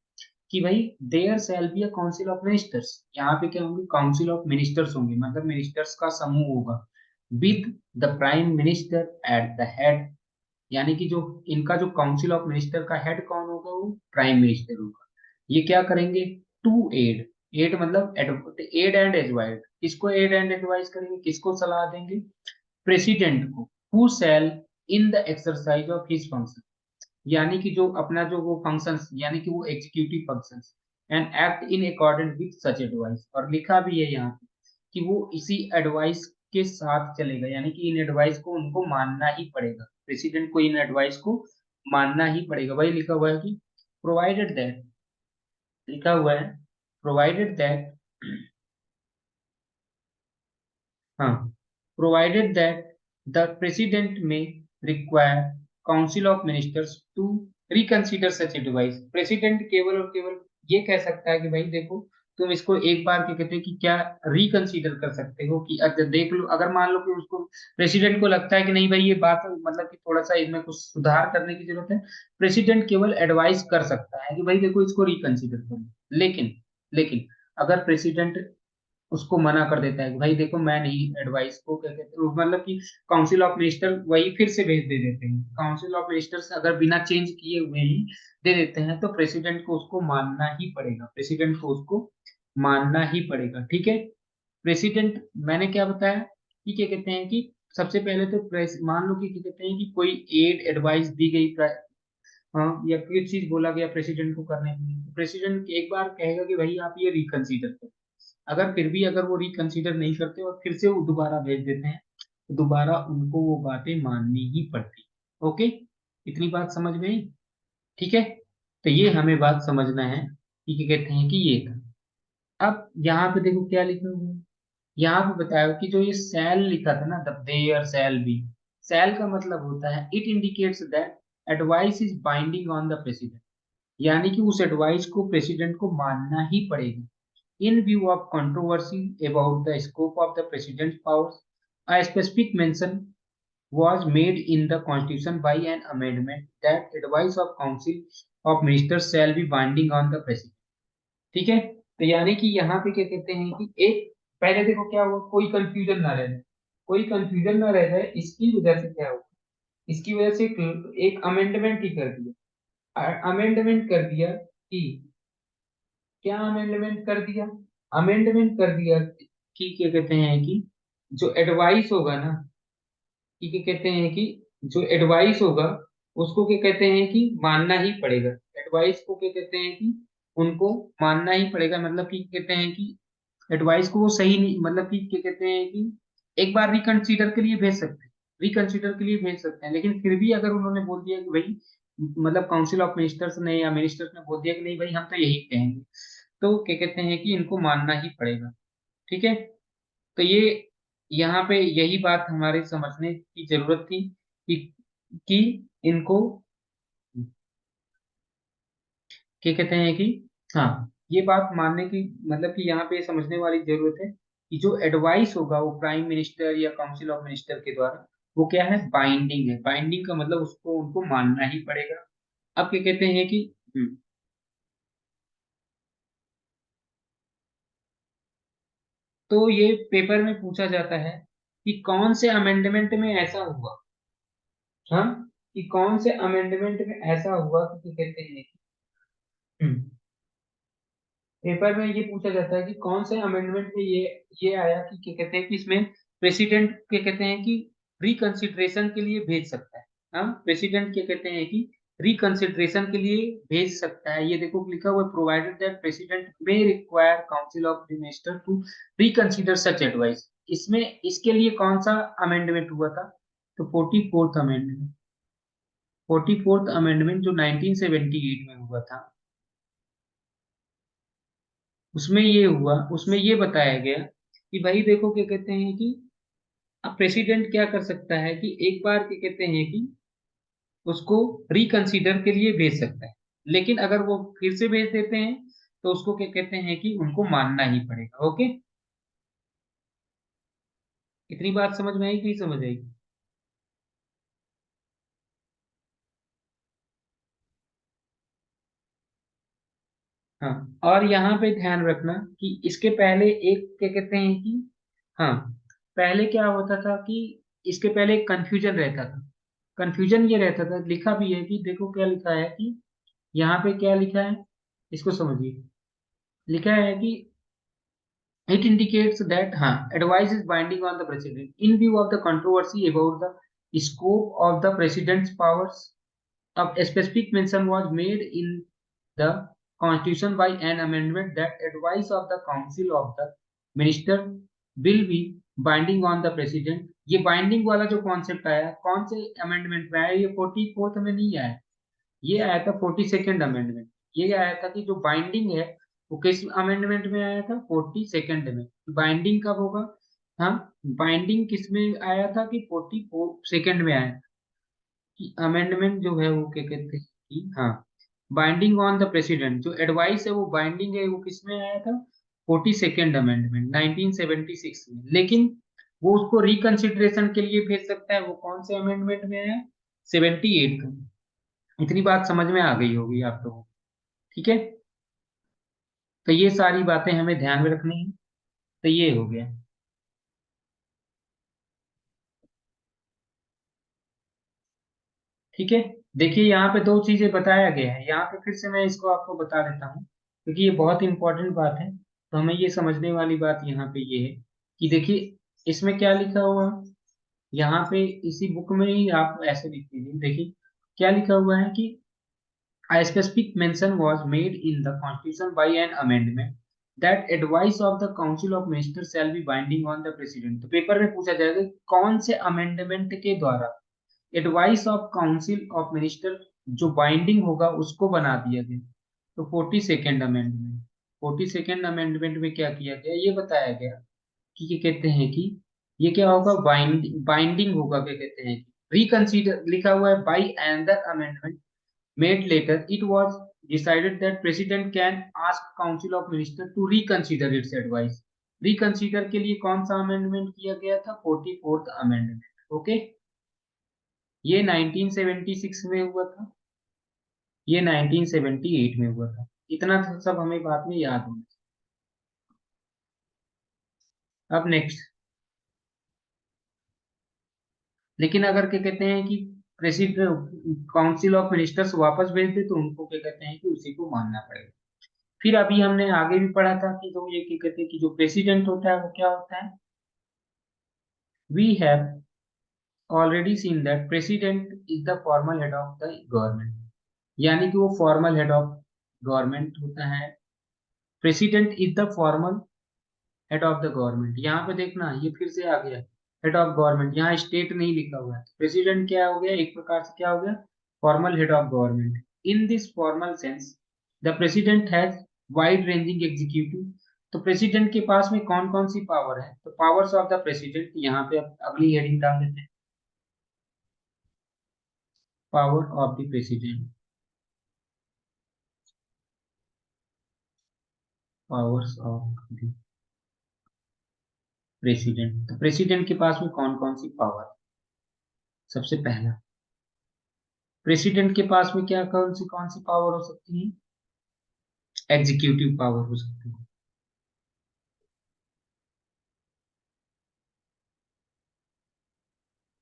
कि भाई there shall be a council of ministers, यहाँ पे क्या होंगे, काउंसिल ऑफ मिनिस्टर्स होंगे, मतलब मिनिस्टर्स का समूह होगा, with the prime minister at the head, यानी कि जो इनका जो काउंसिल ऑफ मिनिस्टर का हेड कौन होगा, वो प्राइम मिनिस्टर होगा। ये क्या करेंगे, टू एड, एड मतलब एड एंड एडवाइस, किसको एड एंड एडवाइस करेंगे, किसको सलाह देंगे, प्रेसिडेंट को, who shell in the exercise of his function, यानी कि जो अपना जो वो फंक्शंस, यानी कि वो executive functions, and act in accordance with such advice, और लिखा भी है यहाँ पे कि वो इसी एडवाइस के साथ चलेगा, यानी कि इन एडवाइस को उनको मानना ही पड़ेगा, प्रेसिडेंट को इन एडवाइस को मानना ही पड़ेगा। वही लिखा हुआ है कि प्रोवाइडेड दैट, लिखा हुआ है प्रोवाइडेड दैट, हाँ, provided that the president may require council of ministers to reconsider such advice. President केवल और केवल ये कह सकता है कि भाई देखो तुम इसको एक बार क्या कहते हैं कि क्या रिकंसीडर कर सकते हो कि अगर देख लो, अगर मान लो कि उसको प्रेसिडेंट को लगता है कि नहीं भाई ये बात मतलब कि थोड़ा सा इसमें कुछ सुधार करने की जरूरत है, प्रेसिडेंट केवल एडवाइस कर सकता है कि भाई देखो इसको रिकंसीडर करो। लेकिन लेकिन अगर प्रेसिडेंट उसको मना कर देता है कि भाई देखो मैं नहीं, एडवाइस को क्या कहते हैं मतलब कि काउंसिल ऑफ मिनिस्टर वही फिर से भेज दे देते हैं, काउंसिल ऑफ मिनिस्टर्स अगर बिना चेंज किए हुए ही दे देते हैं तो प्रेसिडेंट को उसको मानना ही पड़ेगा, प्रेसिडेंट को उसको मानना ही पड़ेगा। ठीक है। प्रेसिडेंट मैंने क्या बताया कि क्या कहते हैं कि सबसे पहले तो मान लो कि क्या कहते हैं कि कोई एड एडवाइस दी गई हाँ या कोई चीज बोला गया प्रेसिडेंट को करने के लिए, प्रेसिडेंट एक बार कहेगा कि भाई आप ये रिकंसीडर करो। अगर फिर भी अगर वो रिकंसीडर नहीं करते और फिर से वो दोबारा भेज देते हैं तो दोबारा उनको वो बातें माननी ही पड़ती। ओके, इतनी बात समझ में आई। ठीक है। तो ये हमें बात समझना है कि क्या कहते हैं कि ये था। अब यहाँ पे देखो क्या लिखा हुआ है, यहाँ पे बताया कि जो ये सेल लिखा था ना, the there shall be, shall का मतलब होता है it indicates that advice is binding on the president, यानी कि उस एडवाइस को प्रेसिडेंट को मानना ही पड़ेगा। In view of controversy about the scope of the president's powers, a specific mention was made in the constitution by an amendment that advice of council of ministers shall be binding on the president। ठीक है। तो यानी कि यहाँ पे क्या कहते हैं कि एक पहले देखो क्या हुआ, कोई कंफ्यूजन ना रह जाए, कोई कंफ्यूजन ना रह जाए, इसकी वजह से क्या हुआ, इसकी वजह से एक अमेंडमेंट ही कर दिया, अमेंडमेंट कर दिया कि क्या अमेंडमेंट कर दिया, अमेंडमेंट कर दिया कि क्या कहते हैं कि जो एडवाइस होगा ना, कि क्या कहते हैं कि जो एडवाइस होगा उसको क्या कहते हैं कि मानना ही पड़ेगा, एडवाइस को क्या कहते हैं कि उनको मानना ही पड़ेगा, मतलब कि कहते हैं कि एडवाइस को वो सही नहीं, मतलब कि क्या कहते हैं कि एक बार रिकंसीडर के लिए भेज सकते हैं, रिकंसीडर के लिए भेज सकते हैं, लेकिन फिर भी अगर उन्होंने बोल दिया कि भाई मतलब काउंसिल ऑफ मिनिस्टर्स ने या मिनिस्टर्स ने बोल दिया कि नहीं भाई हम तो यही कहेंगे, तो क्या कहते हैं कि इनको मानना ही पड़ेगा। ठीक है। तो ये यहाँ पे यही बात हमारे समझने की जरूरत थी कि कि इनको क्या कहते हैं कि हाँ ये बात मानने की मतलब कि यहाँ पे समझने वाली जरूरत है कि जो एडवाइस होगा वो प्राइम मिनिस्टर या काउंसिल ऑफ मिनिस्टर के द्वारा वो क्या है, बाइंडिंग है, बाइंडिंग का मतलब उसको उनको मानना ही पड़ेगा। अब क्या कहते हैं कि तो ये पेपर में पूछा जाता है कि कौन से अमेंडमेंट में ऐसा हुआ, हाँ, कि कौन से अमेंडमेंट में ऐसा हुआ कि क्या कहते हैं हम्म, पेपर में ये पूछा जाता है कि कौन से अमेंडमेंट में ये आया कि क्या कहते हैं कि इसमें प्रेसिडेंट क्या कहते हैं कि रिकंसिडरेशन के लिए भेज सकता है। हाँ, प्रेसिडेंट क्या कहते हैं कि रिकंसिडरेशन के लिए भेज सकता है, ये देखो लिखा हुआ है provided that president may require council of minister to reconsider such advice. इसमें इसके लिए कौन सा अमेंडमेंट हुआ था, तो 44th अमेंडमेंट, 44th अमेंडमेंट जो 1978 में हुआ था, उसमें ये हुआ, उसमें ये बताया गया कि भाई देखो क्या कहते हैं कि अब प्रेसिडेंट क्या कर सकता है कि एक बार क्या कहते हैं कि उसको रिकंसीडर के लिए भेज सकता है, लेकिन अगर वो फिर से भेज देते हैं तो उसको क्या कहते हैं कि उनको मानना ही पड़ेगा। ओके, इतनी बात समझ में आई कि नहीं समझ आई। हाँ, और यहाँ पे ध्यान रखना कि इसके पहले एक क्या कहते हैं कि हाँ, पहले क्या होता था कि इसके पहले एक कंफ्यूजन रहता था, कंफ्यूजन ये रहता था, लिखा भी है कि देखो क्या लिखा है कि यहाँ पे क्या लिखा है, इसको समझिए, लिखा है कि it indicates that advice is binding on the president in view of the controversy about the scope of the president's powers. A specific mention was made in the constitution by an amendment that advice of the council of the minister will be binding on the president। ये binding वाला जो concept आया कौन से amendment में आया, ये 44th में नहीं आया, ये आया था 42nd अमेंडमेंट। ये आया था कि जो बाइंडिंग है वो किस अमेंडमेंट में आया था, 42nd में। बाइंडिंग कब होगा, हाँ, बाइंडिंग किस में आया था कि 44 सेकेंड में आया था कि अमेंडमेंट जो है वो क्या कहते हैं कि हाँ, बाइंडिंग ऑन द प्रेसिडेंट जो एडवाइस है वो बाइंडिंग है वो किस में आया था 42nd अमेंडमेंट 1976 में। लेकिन वो उसको रिकंसिडरेशन के लिए भेज सकता है, वो कौन से अमेंडमेंट में आया 78 में। इतनी बात समझ में आ गई होगी आप लोगों को। ठीक है, तो ये सारी बातें हमें ध्यान में रखनी है। तो ये हो गया। ठीक है, देखिए यहाँ पे दो चीजें बताया गया है, यहाँ पे फिर से मैं इसको आपको बता देता हूँ क्योंकि ये बहुत इंपॉर्टेंट बात है। तो हमें ये समझने वाली बात यहाँ पे ये है कि देखिए इसमें क्या लिखा हुआ है। यहाँ पे इसी बुक में ही आप ऐसे लिख दीजिए, देखिए क्या लिखा हुआ है कि a specific mention was made in the constitution by an amendment that advice of the council of ministers shall be binding on the president। तो पेपर में पूछा जाएगा कि कौन से अमेंडमेंट के द्वारा advice of council of minister जो बाइंडिंग होगा उसको बना दिया गया। तो 42nd अमेंडमेंट में क्या किया गया ये बताया गया कि ये कहते हैं कि ये क्या होगा बाइंडिंग होगा, क्या कहते हैं रिकंसीडर लिखा हुआ है by another amendment made later, it was decided that president can ask council of minister to reconsider its advice। reconsider के लिए कौन सा अमेंडमेंट किया गया था 44th अमेंडमेंट। ओके, ये 1976 में हुआ था, ये 1978 में हुआ था। इतना तो सब हमें बाद में याद होना। अब नेक्स्ट, लेकिन अगर क्या कहते हैं कि प्रेसिडेंट काउंसिल ऑफ मिनिस्टर्स वापस भेज दे तो उनको क्या कहते हैं कि उसी को मानना पड़ेगा। फिर अभी हमने आगे भी पढ़ा था कि जो ये क्या कहते हैं कि जो प्रेसिडेंट होता है वो क्या होता है। We have already seen that president is the formal head of the government, यानी कि वो फॉर्मल हेड ऑफ गवर्नमेंट होता है। President is the formal head of the government. यहाँ पे देखना ये फिर से आ गया हेड ऑफ गवर्नमेंट, यहाँ स्टेट नहीं लिखा हुआ है। प्रेसिडेंट क्या हो गया एक प्रकार से क्या हो गया formal head of government. In this formal sense the president has wide ranging executive. तो प्रेसिडेंट के पास में कौन कौन सी पावर है, तो पावर्स ऑफ द प्रेसिडेंट यहाँ पे अगली हेडिंग डाल देते हैं, power of the president, powers of the president. तो प्रेसिडेंट के पास में कौन कौन सी पावर, सबसे पहला प्रेसिडेंट के पास में क्या कौन सी पावर हो सकती है, एग्जीक्यूटिव पावर हो सकती है।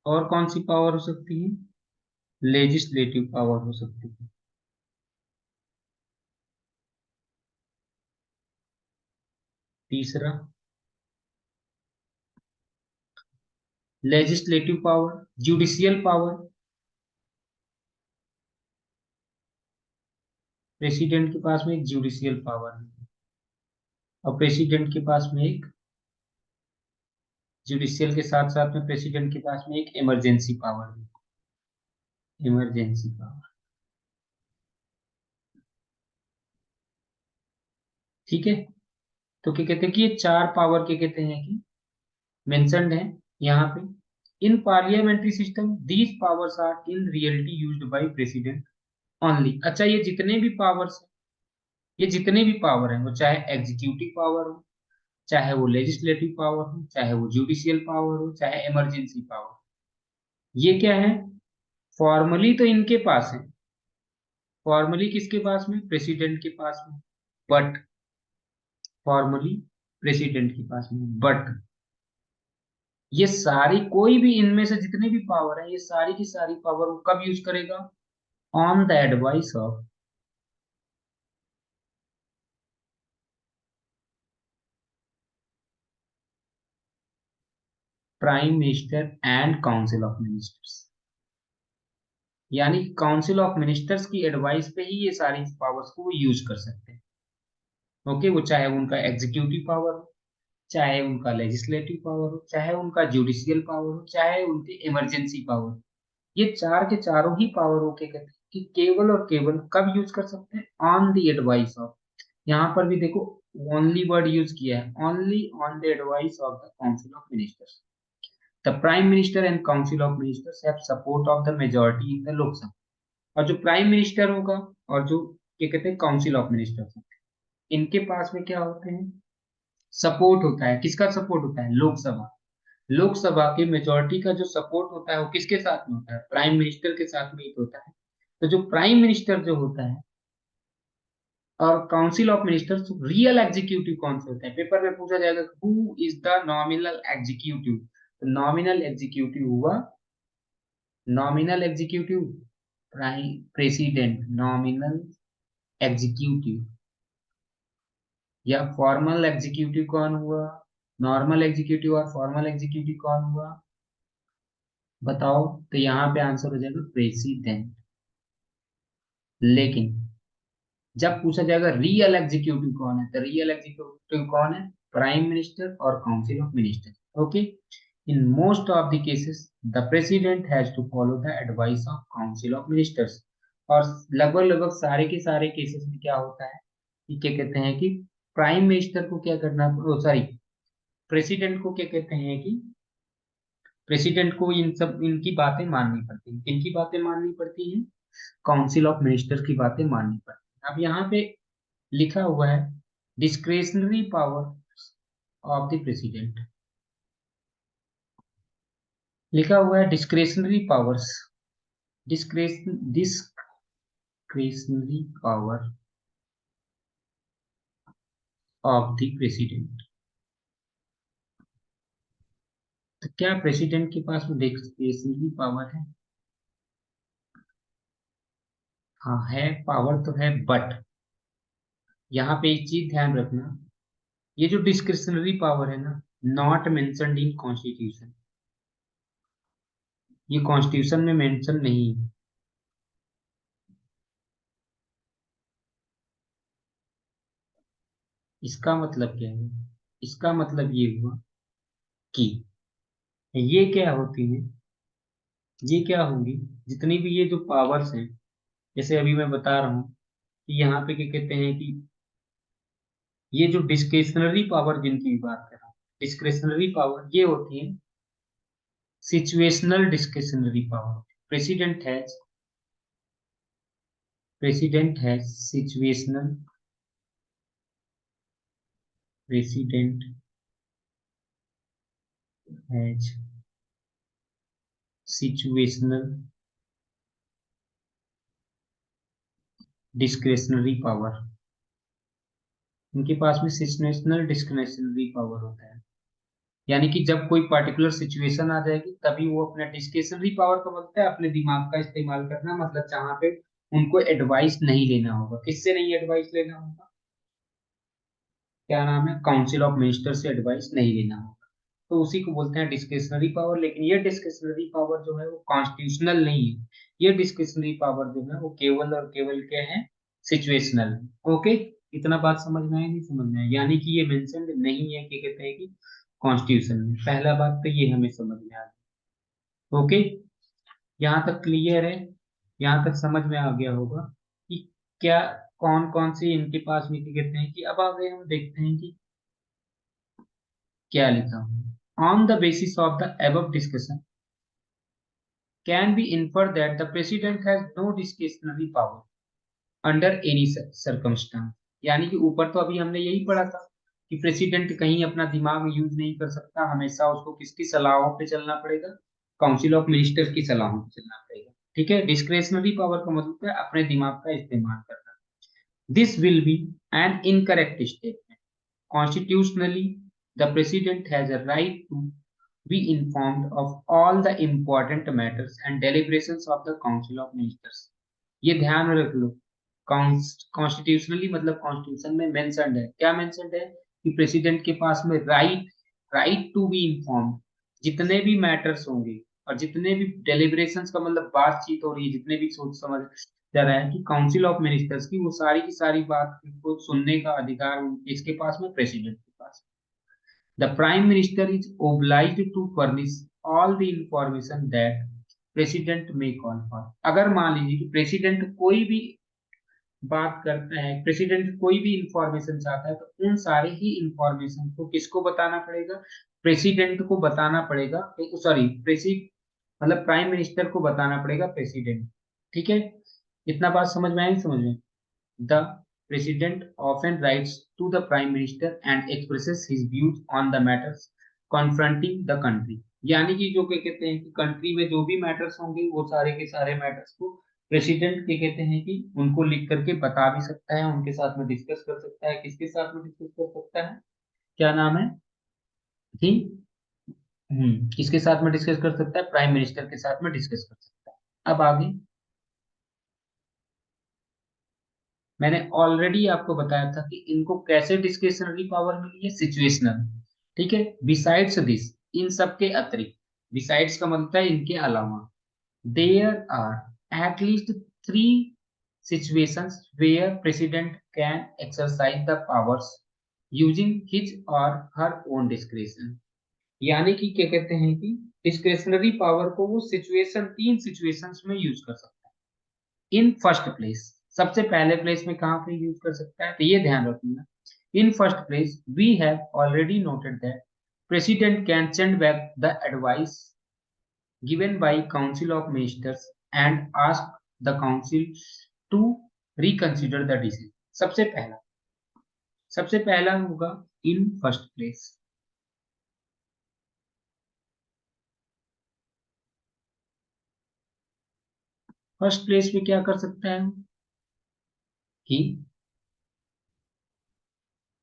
और कौन सी पावर हो सकती है, लेजिस्लेटिव पावर हो सकती है। तीसरा legislative power, judicial power, president के पास में एक जुडिशियल पावर है और प्रेसिडेंट के पास में एक जुडिशियल के साथ साथ में प्रेसिडेंट के पास में एक इमरजेंसी पावर है, इमरजेंसी पावर। ठीक है, तो क्या कहते हैं कि ये चार पावर के कहते हैं कि मेंशन्ड है यहाँ पे। In parliamentary system these powers are in reality used by president only. अच्छा, ये जितने भी पावर्स, ये जितने भी पावर हैं वो चाहे एग्जीक्यूटिव पावर हो, चाहे वो लेजिस्लेटिव पावर हो, चाहे वो जुडिशियल पावर हो, चाहे इमरजेंसी पावर, ये क्या है फॉर्मली तो इनके पास है। फॉर्मली किसके पास में, प्रेसिडेंट के पास में। बट फॉर्मली प्रेसिडेंट के पास में, बट ये सारी कोई भी इनमें से जितने भी पावर है ये सारी की सारी पावर वो कब यूज करेगा, on the advice of prime minister and council of ministers. यानी काउंसिल ऑफ मिनिस्टर्स की एडवाइस पे ही ये सारी पावर्स को वो यूज कर सकते हैं। ओके, वो चाहे उनका एग्जीक्यूटिव पावर हो, चाहे उनका लेजिस्लेटिव पावर हो, चाहे उनका जुडिशियल पावर हो, चाहे उनकी इमरजेंसी पावर, ये चार के चारों ही पावर हो के कहते हैं कि केवल और केवल कब यूज कर सकते हैं, ऑन द एडवाइस ऑफ, यहाँ पर भी देखो ओनली वर्ड यूज किया है, only on the advice of the council of ministers. The prime minister and council of ministers have support of the majority in the Lok Sabha. और जो प्राइम मिनिस्टर होगा और जो क्या कहते हैं काउंसिल ऑफ मिनिस्टर्स, इनके पास में क्या होते हैं, सपोर्ट होता है। किसका सपोर्ट होता है? लोकसभा। लोकसभा के मेजोरिटी का जो सपोर्ट होता है वो किसके साथ में होता है? प्राइम मिनिस्टर के साथ में ही तो होता है। तो जो प्राइम मिनिस्टर जो होता है और council of ministers, real executive कौन से होते हैं? पेपर में पूछा जाएगा who is the nominal executive. तो नॉमिनल एग्जीक्यूटिव हुआ, nominal executive prime president, nominal executive. या फॉर्मल एग्जीक्यूटिव कौन हुआ? Normal executive. और फॉर्मल एग्जीक्यूटिव कौन हुआ बताओ? तो यहाँ पे आंसर हो जाएगा प्रेसिडेंट। लेकिन जब पूछा जाएगा रियल एग्जीक्यूटिव कौन है, तो रियल एग्जीक्यूटिव कौन है? प्राइम मिनिस्टर और council of minister. Okay, in most of the cases the president has to follow the advice of council of ministers. और लगभग लगभग सारे के सारे केसेस में क्या होता है कि क्या कहते हैं कि प्राइम मिनिस्टर को क्या करना, सॉरी, प्रेसिडेंट को क्या कहते हैं कि प्रेसिडेंट को इन सब इनकी बातें माननी पड़ती हैं। किनकी बातें माननी पड़ती हैं? काउंसिल ऑफ मिनिस्टर की बातें माननी पड़ती हैं। अब यहाँ पे लिखा हुआ है discretionary power of the president, लिखा हुआ है discretionary powers, discretionary power of the president. तो क्या प्रेसिडेंट के पास में डिस्क्रेशनरी पावर है? हाँ है, पावर तो है, बट यहाँ पे एक चीज ध्यान रखना, ये जो डिस्क्रिशनरी पावर है ना, नॉट मेंशन्ड इन कॉन्स्टिट्यूशन, ये कॉन्स्टिट्यूशन में मेंशन नहीं है। इसका मतलब क्या है? इसका मतलब ये हुआ कि ये क्या होती है, ये क्या होंगी, जितनी भी ये जो पावर्स हैं, जैसे अभी मैं बता रहा हूँ कि यहाँ पे क्या कहते हैं कि ये जो डिस्क्रिशनरी पावर जिनकी बात कर रहा हूँ, डिस्क्रिशनरी पावर ये होती है situational discretionary power. President has president has situational, president has situational discretionary power. इनके पास में सिचुएशनल डिस्क्रिशनरी पावर होता है, यानी कि जब कोई पर्टिकुलर सिचुएशन आ जाएगी तभी वो अपना डिस्क्रिशनरी पावर का मतलब है अपने दिमाग का इस्तेमाल करना, मतलब जहां पे उनको एडवाइस नहीं लेना होगा। किससे नहीं एडवाइस लेना होगा? क्या नाम है? काउंसिल ऑफ मिनिस्टर से एडवाइस नहीं लेना होगा। तो उसी को बोलते हैं डिस्क्रिशनरी पावर। लेकिन ये डिस्क्रिशनरी पावर जो है वो कॉन्स्टिट्यूशनल नहीं है। ये डिस्क्रिशनरी पावर जो है वो केवल और केवल क्या है? सिचुएशनल। ओके, इतना बात समझ में आया? नहीं समझ में आया? यानी कि ये मेंशन्ड नहीं है कि कहते हैं कि कॉन्स्टिट्यूशन में। पहला बात तो ये हमें समझ में आ गया। ओके, यहाँ तक क्लियर है? यहाँ तक समझ में आ गया होगा कि क्या कौन कौन से इनके पास में क्या कहते हैं कि अब आगे हम देखते हैं कि क्या लिखा हुआ। On the basis of the above discussion can be inferred that the president has no discretionary power under any circumstance। यानी कि ऊपर तो अभी हमने यही पढ़ा था कि प्रेसिडेंट कहीं अपना दिमाग यूज नहीं कर सकता, हमेशा उसको किसकी सलाहों पे चलना पड़ेगा? काउंसिल ऑफ मिनिस्टर की सलाहों पे चलना पड़ेगा। ठीक है, डिस्क्रेशनरी पावर का मतलब है अपने दिमाग का इस्तेमाल करना। This will be an incorrect statement. Constitutionally, the President has a right to be informed of all the important matters and deliberations of the Council of Ministers। ये ध्यान में रख लो, कॉन्स्टिट्यूशनली मतलब कॉन्स्टिट्यूशन में मेंशन्ड है। क्या मेंशन्ड है? कि प्रेसिडेंट के पास में राइट टू बी इन्फॉर्म, जितने भी मैटर्स होंगे और जितने भी डेलिब्रेशंस का मतलब बातचीत हो रही है, जितने भी सोच समझ जा रहा है कि काउंसिल ऑफ मिनिस्टर्स की, वो सारी की सारी बात को सुनने का अधिकार इसके पास में, प्रेसिडेंट के पास। The prime minister is obliged to furnish all the information that president may call for. अगर मान लीजिए कि प्रेसिडेंट कोई भी बात करता है, प्रेसिडेंट कोई भी इंफॉर्मेशन चाहता है तो उन सारे ही इंफॉर्मेशन को किसको बताना पड़ेगा, प्रेसिडेंट को बताना पड़ेगा, सॉरी प्रेसी मतलब प्राइम मिनिस्टर को बताना पड़ेगा प्रेसिडेंट। ठीक है, इतना बात समझ में आई, समझ में? The president often writes to the prime minister and expresses his views on the matters confronting the country. यानी कि जो क्या कहते हैं कि कंट्री में जो भी मैटर्स होंगे वो सारे के सारे मैटर्स को प्रेसिडेंट क्या कहते हैं कि उनको लिख करके बता भी सकता है, उनके साथ में डिस्कस कर सकता है। किसके साथ में डिस्कस कर सकता है, क्या नाम है कि किसके साथ में डिस्कस कर सकता है, प्राइम मिनिस्टर के साथ में डिस्कस कर सकता है। अब आगे मैंने ऑलरेडी आपको बताया था कि इनको कैसे डिस्क्रिशनरी पावर मिली है, सिचुएशनल। ठीक है, बिसाइड्स दिस, इन सब के अतिरिक्त, बिसाइड्स का मतलब है इनके अलावा, there are at least 3 situations where president can exercise the powers using his or her own discretion। यानी कि क्या कहते हैं कि डिस्क्रिशनरी पावर को वो सिचुएशन, 3 सिचुएशंस में यूज कर सकता है। इन फर्स्ट प्लेस, सबसे पहले प्लेस में कहाँ पे यूज कर सकता है, तो ये ध्यान रखना। In first place we have already noted that president can send back the advice given by council of ministers and ask the council to reconsider the decision। सबसे पहला होगा इन फर्स्ट प्लेस। फर्स्ट प्लेस में क्या कर सकता है कि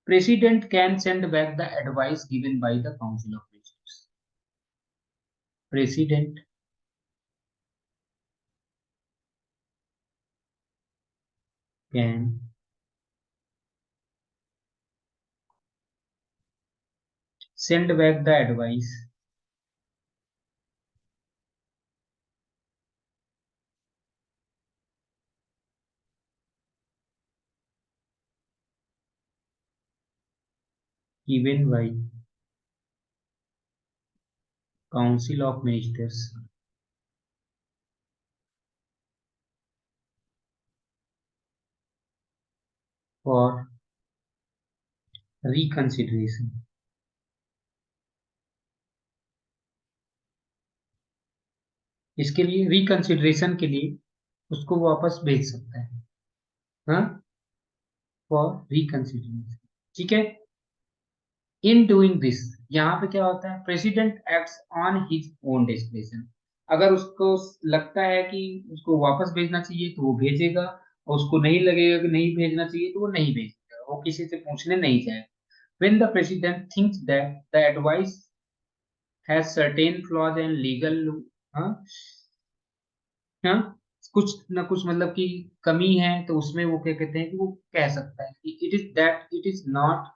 president can send back the advice given by the council of ministers. President can send back the advice given by council of ministers for reconsideration। इसके लिए रिकंसिडरेशन के लिए उसको वापस भेज सकता है, हाँ, फॉर रिकंसिडरेशन। ठीक है, इन डूइंग दिस, यहाँ पे क्या होता है, president acts on his own description. अगर उसको लगता है कि उसको वापस भेजना चाहिए तो वो भेजेगा, और उसको नहीं लगेगा कि नहीं भेजना चाहिए तो वो नहीं भेजेगा, वो किसी से पूछने नहीं जाएगा। when the president thinks that the advice has certain flaws and legal, हाँ, हाँ, कुछ ना कुछ मतलब कि कमी है, तो उसमें वो क्या कहते हैं कि वो कह सकता है कि it is not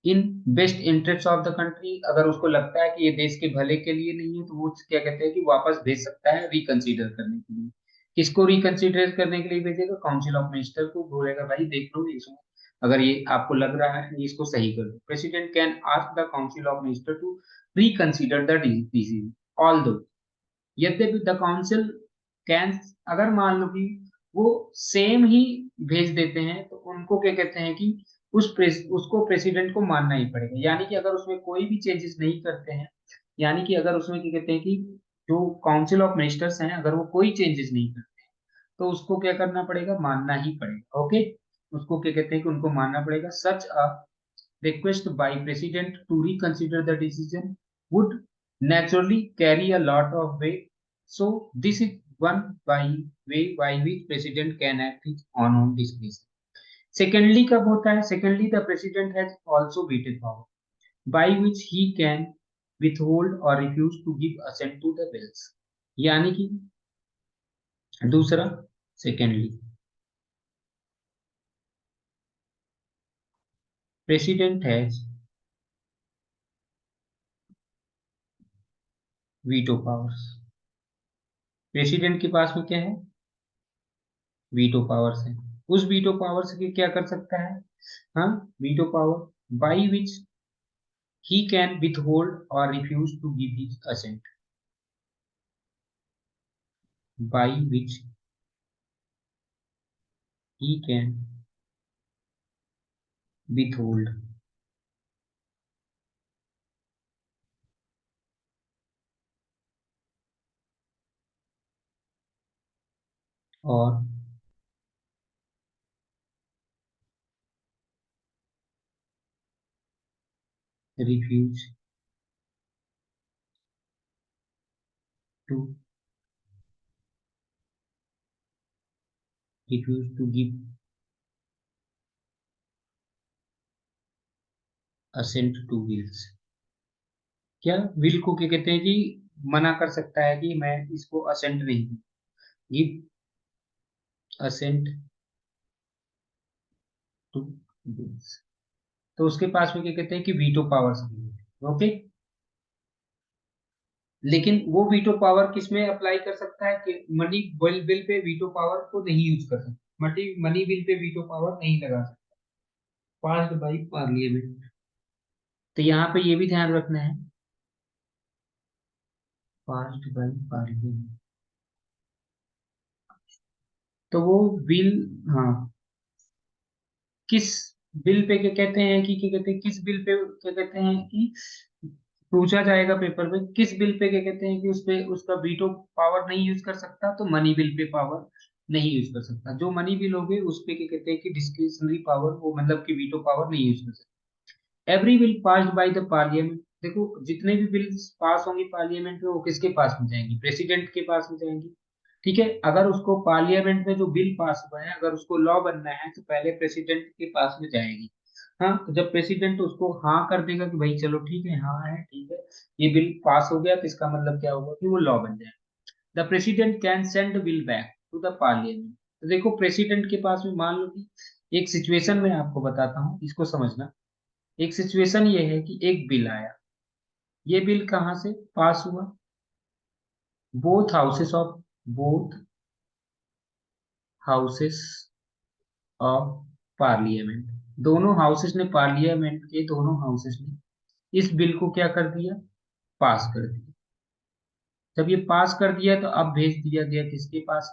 in best interest of the country. अगर उसको लगता है कि ये देश के भले के लिए नहीं है तो वो क्या कहते हैं कि वापस भेज सकता है रिकंसीडर करने के लिए। किसको रिकंसीडर करने के लिए भेजेगा, काउंसिल ऑफ मिनिस्टर को बोलेगा भाई देख लो इसमें, अगर ये आपको लग रहा है ये इसको सही कर दो। President can ask the council of minister to reconsider the decision although, यद्यपि द काउंसिल कैन, अगर मान लो कि वो सेम ही भेज देते हैं तो उनको क्या कहते हैं कि उसको प्रेसिडेंट को मानना ही पड़ेगा। यानी कि अगर उसमें कोई भी चेंजेस नहीं करते हैं, यानी कि अगर उसमें क्या कहते हैं कि जो काउंसिल ऑफ मिनिस्टर्स हैं अगर वो कोई चेंजेस नहीं करते हैं तो उसको क्या करना पड़ेगा, मानना ही पड़ेगा। ओके, उसको क्या कहते हैं कि उनको मानना पड़ेगा। सच अ request by president to reconsider the decision would naturally carry a lot of weight, so this is one by way by which president can act his own discretion। secondly कब होता है, secondly the president has also veto power by which he can withhold or refuse to give assent to the bills। यानी कि दूसरा, secondly president has veto powers। President के पास में क्या है, वीटो पावर्स है। उस वीटो पावर से क्या कर सकता है, हाँ, veto power by which he can withhold or refuse to give his assent, by which he can withhold or refuse to give assent to wills। क्या विल को क्या कहते हैं कि मना कर सकता है कि मैं इसको असेंट नहीं दूं। Give assent to bills. तो उसके पास में क्या कहते हैं कि वीटो पावर्स भी है। ओके। लेकिन वो वीटो पावर किस में अप्लाई कर सकता है कि money bill bill pay veto power को नहीं यूज कर सकता। Money money bill pay veto power नहीं लगा सकता। Passed by parliament. तो यहाँ पे ये भी ध्यान रखना है, पास्ड बाई पार्लियामेंट। तो वो बिल, हाँ, किस बिल पे क्या कहते हैं कि क्या कहते हैं किस बिल पे क्या कहते हैं कि पूछा जाएगा पेपर में, किस बिल पे क्या कहते हैं कि उस पे उसका वीटो पावर नहीं यूज कर सकता। तो मनी बिल पे पावर नहीं यूज कर सकता। जो मनी बिल हो गए उस पे क्या कहते हैं कि डिस्क्रिशनरी पावर, वो मतलब कि वीटो पावर नहीं यूज कर सकता। Every bill passed by the parliament. देखो जितने भी बिल्स पास होंगे पार्लियामेंट में वो किसके पास में जाएंगी, प्रेसिडेंट के पास में जाएंगी। ठीक है। अगर उसको पार्लियामेंट में जो बिल पास हुआ है अगर उसको लॉ बनना है तो पहले प्रेसिडेंट के पास में जाएगी। हाँ, तो जब प्रेसिडेंट उसको हाँ कर देगा कि भाई चलो ठीक है, हाँ है ठीक है, ये बिल पास हो गया, तो इसका मतलब क्या होगा कि वो लॉ बन जाएगा। The president can send bill back to the parliament. तो देखो प्रेसिडेंट के पास में मान लो कि एक सिचुएशन में आपको बताता हूँ, इसको समझना। एक सिचुएशन ये है कि एक बिल आया। ये बिल कहाँ से पास हुआ, both houses of both houses of parliament. दोनों हाउसेस ने, पार्लियामेंट के दोनों हाउसेस ने इस बिल को क्या कर दिया, पास कर दिया। जब ये पास कर दिया तो अब भेज दिया गया किसके पास,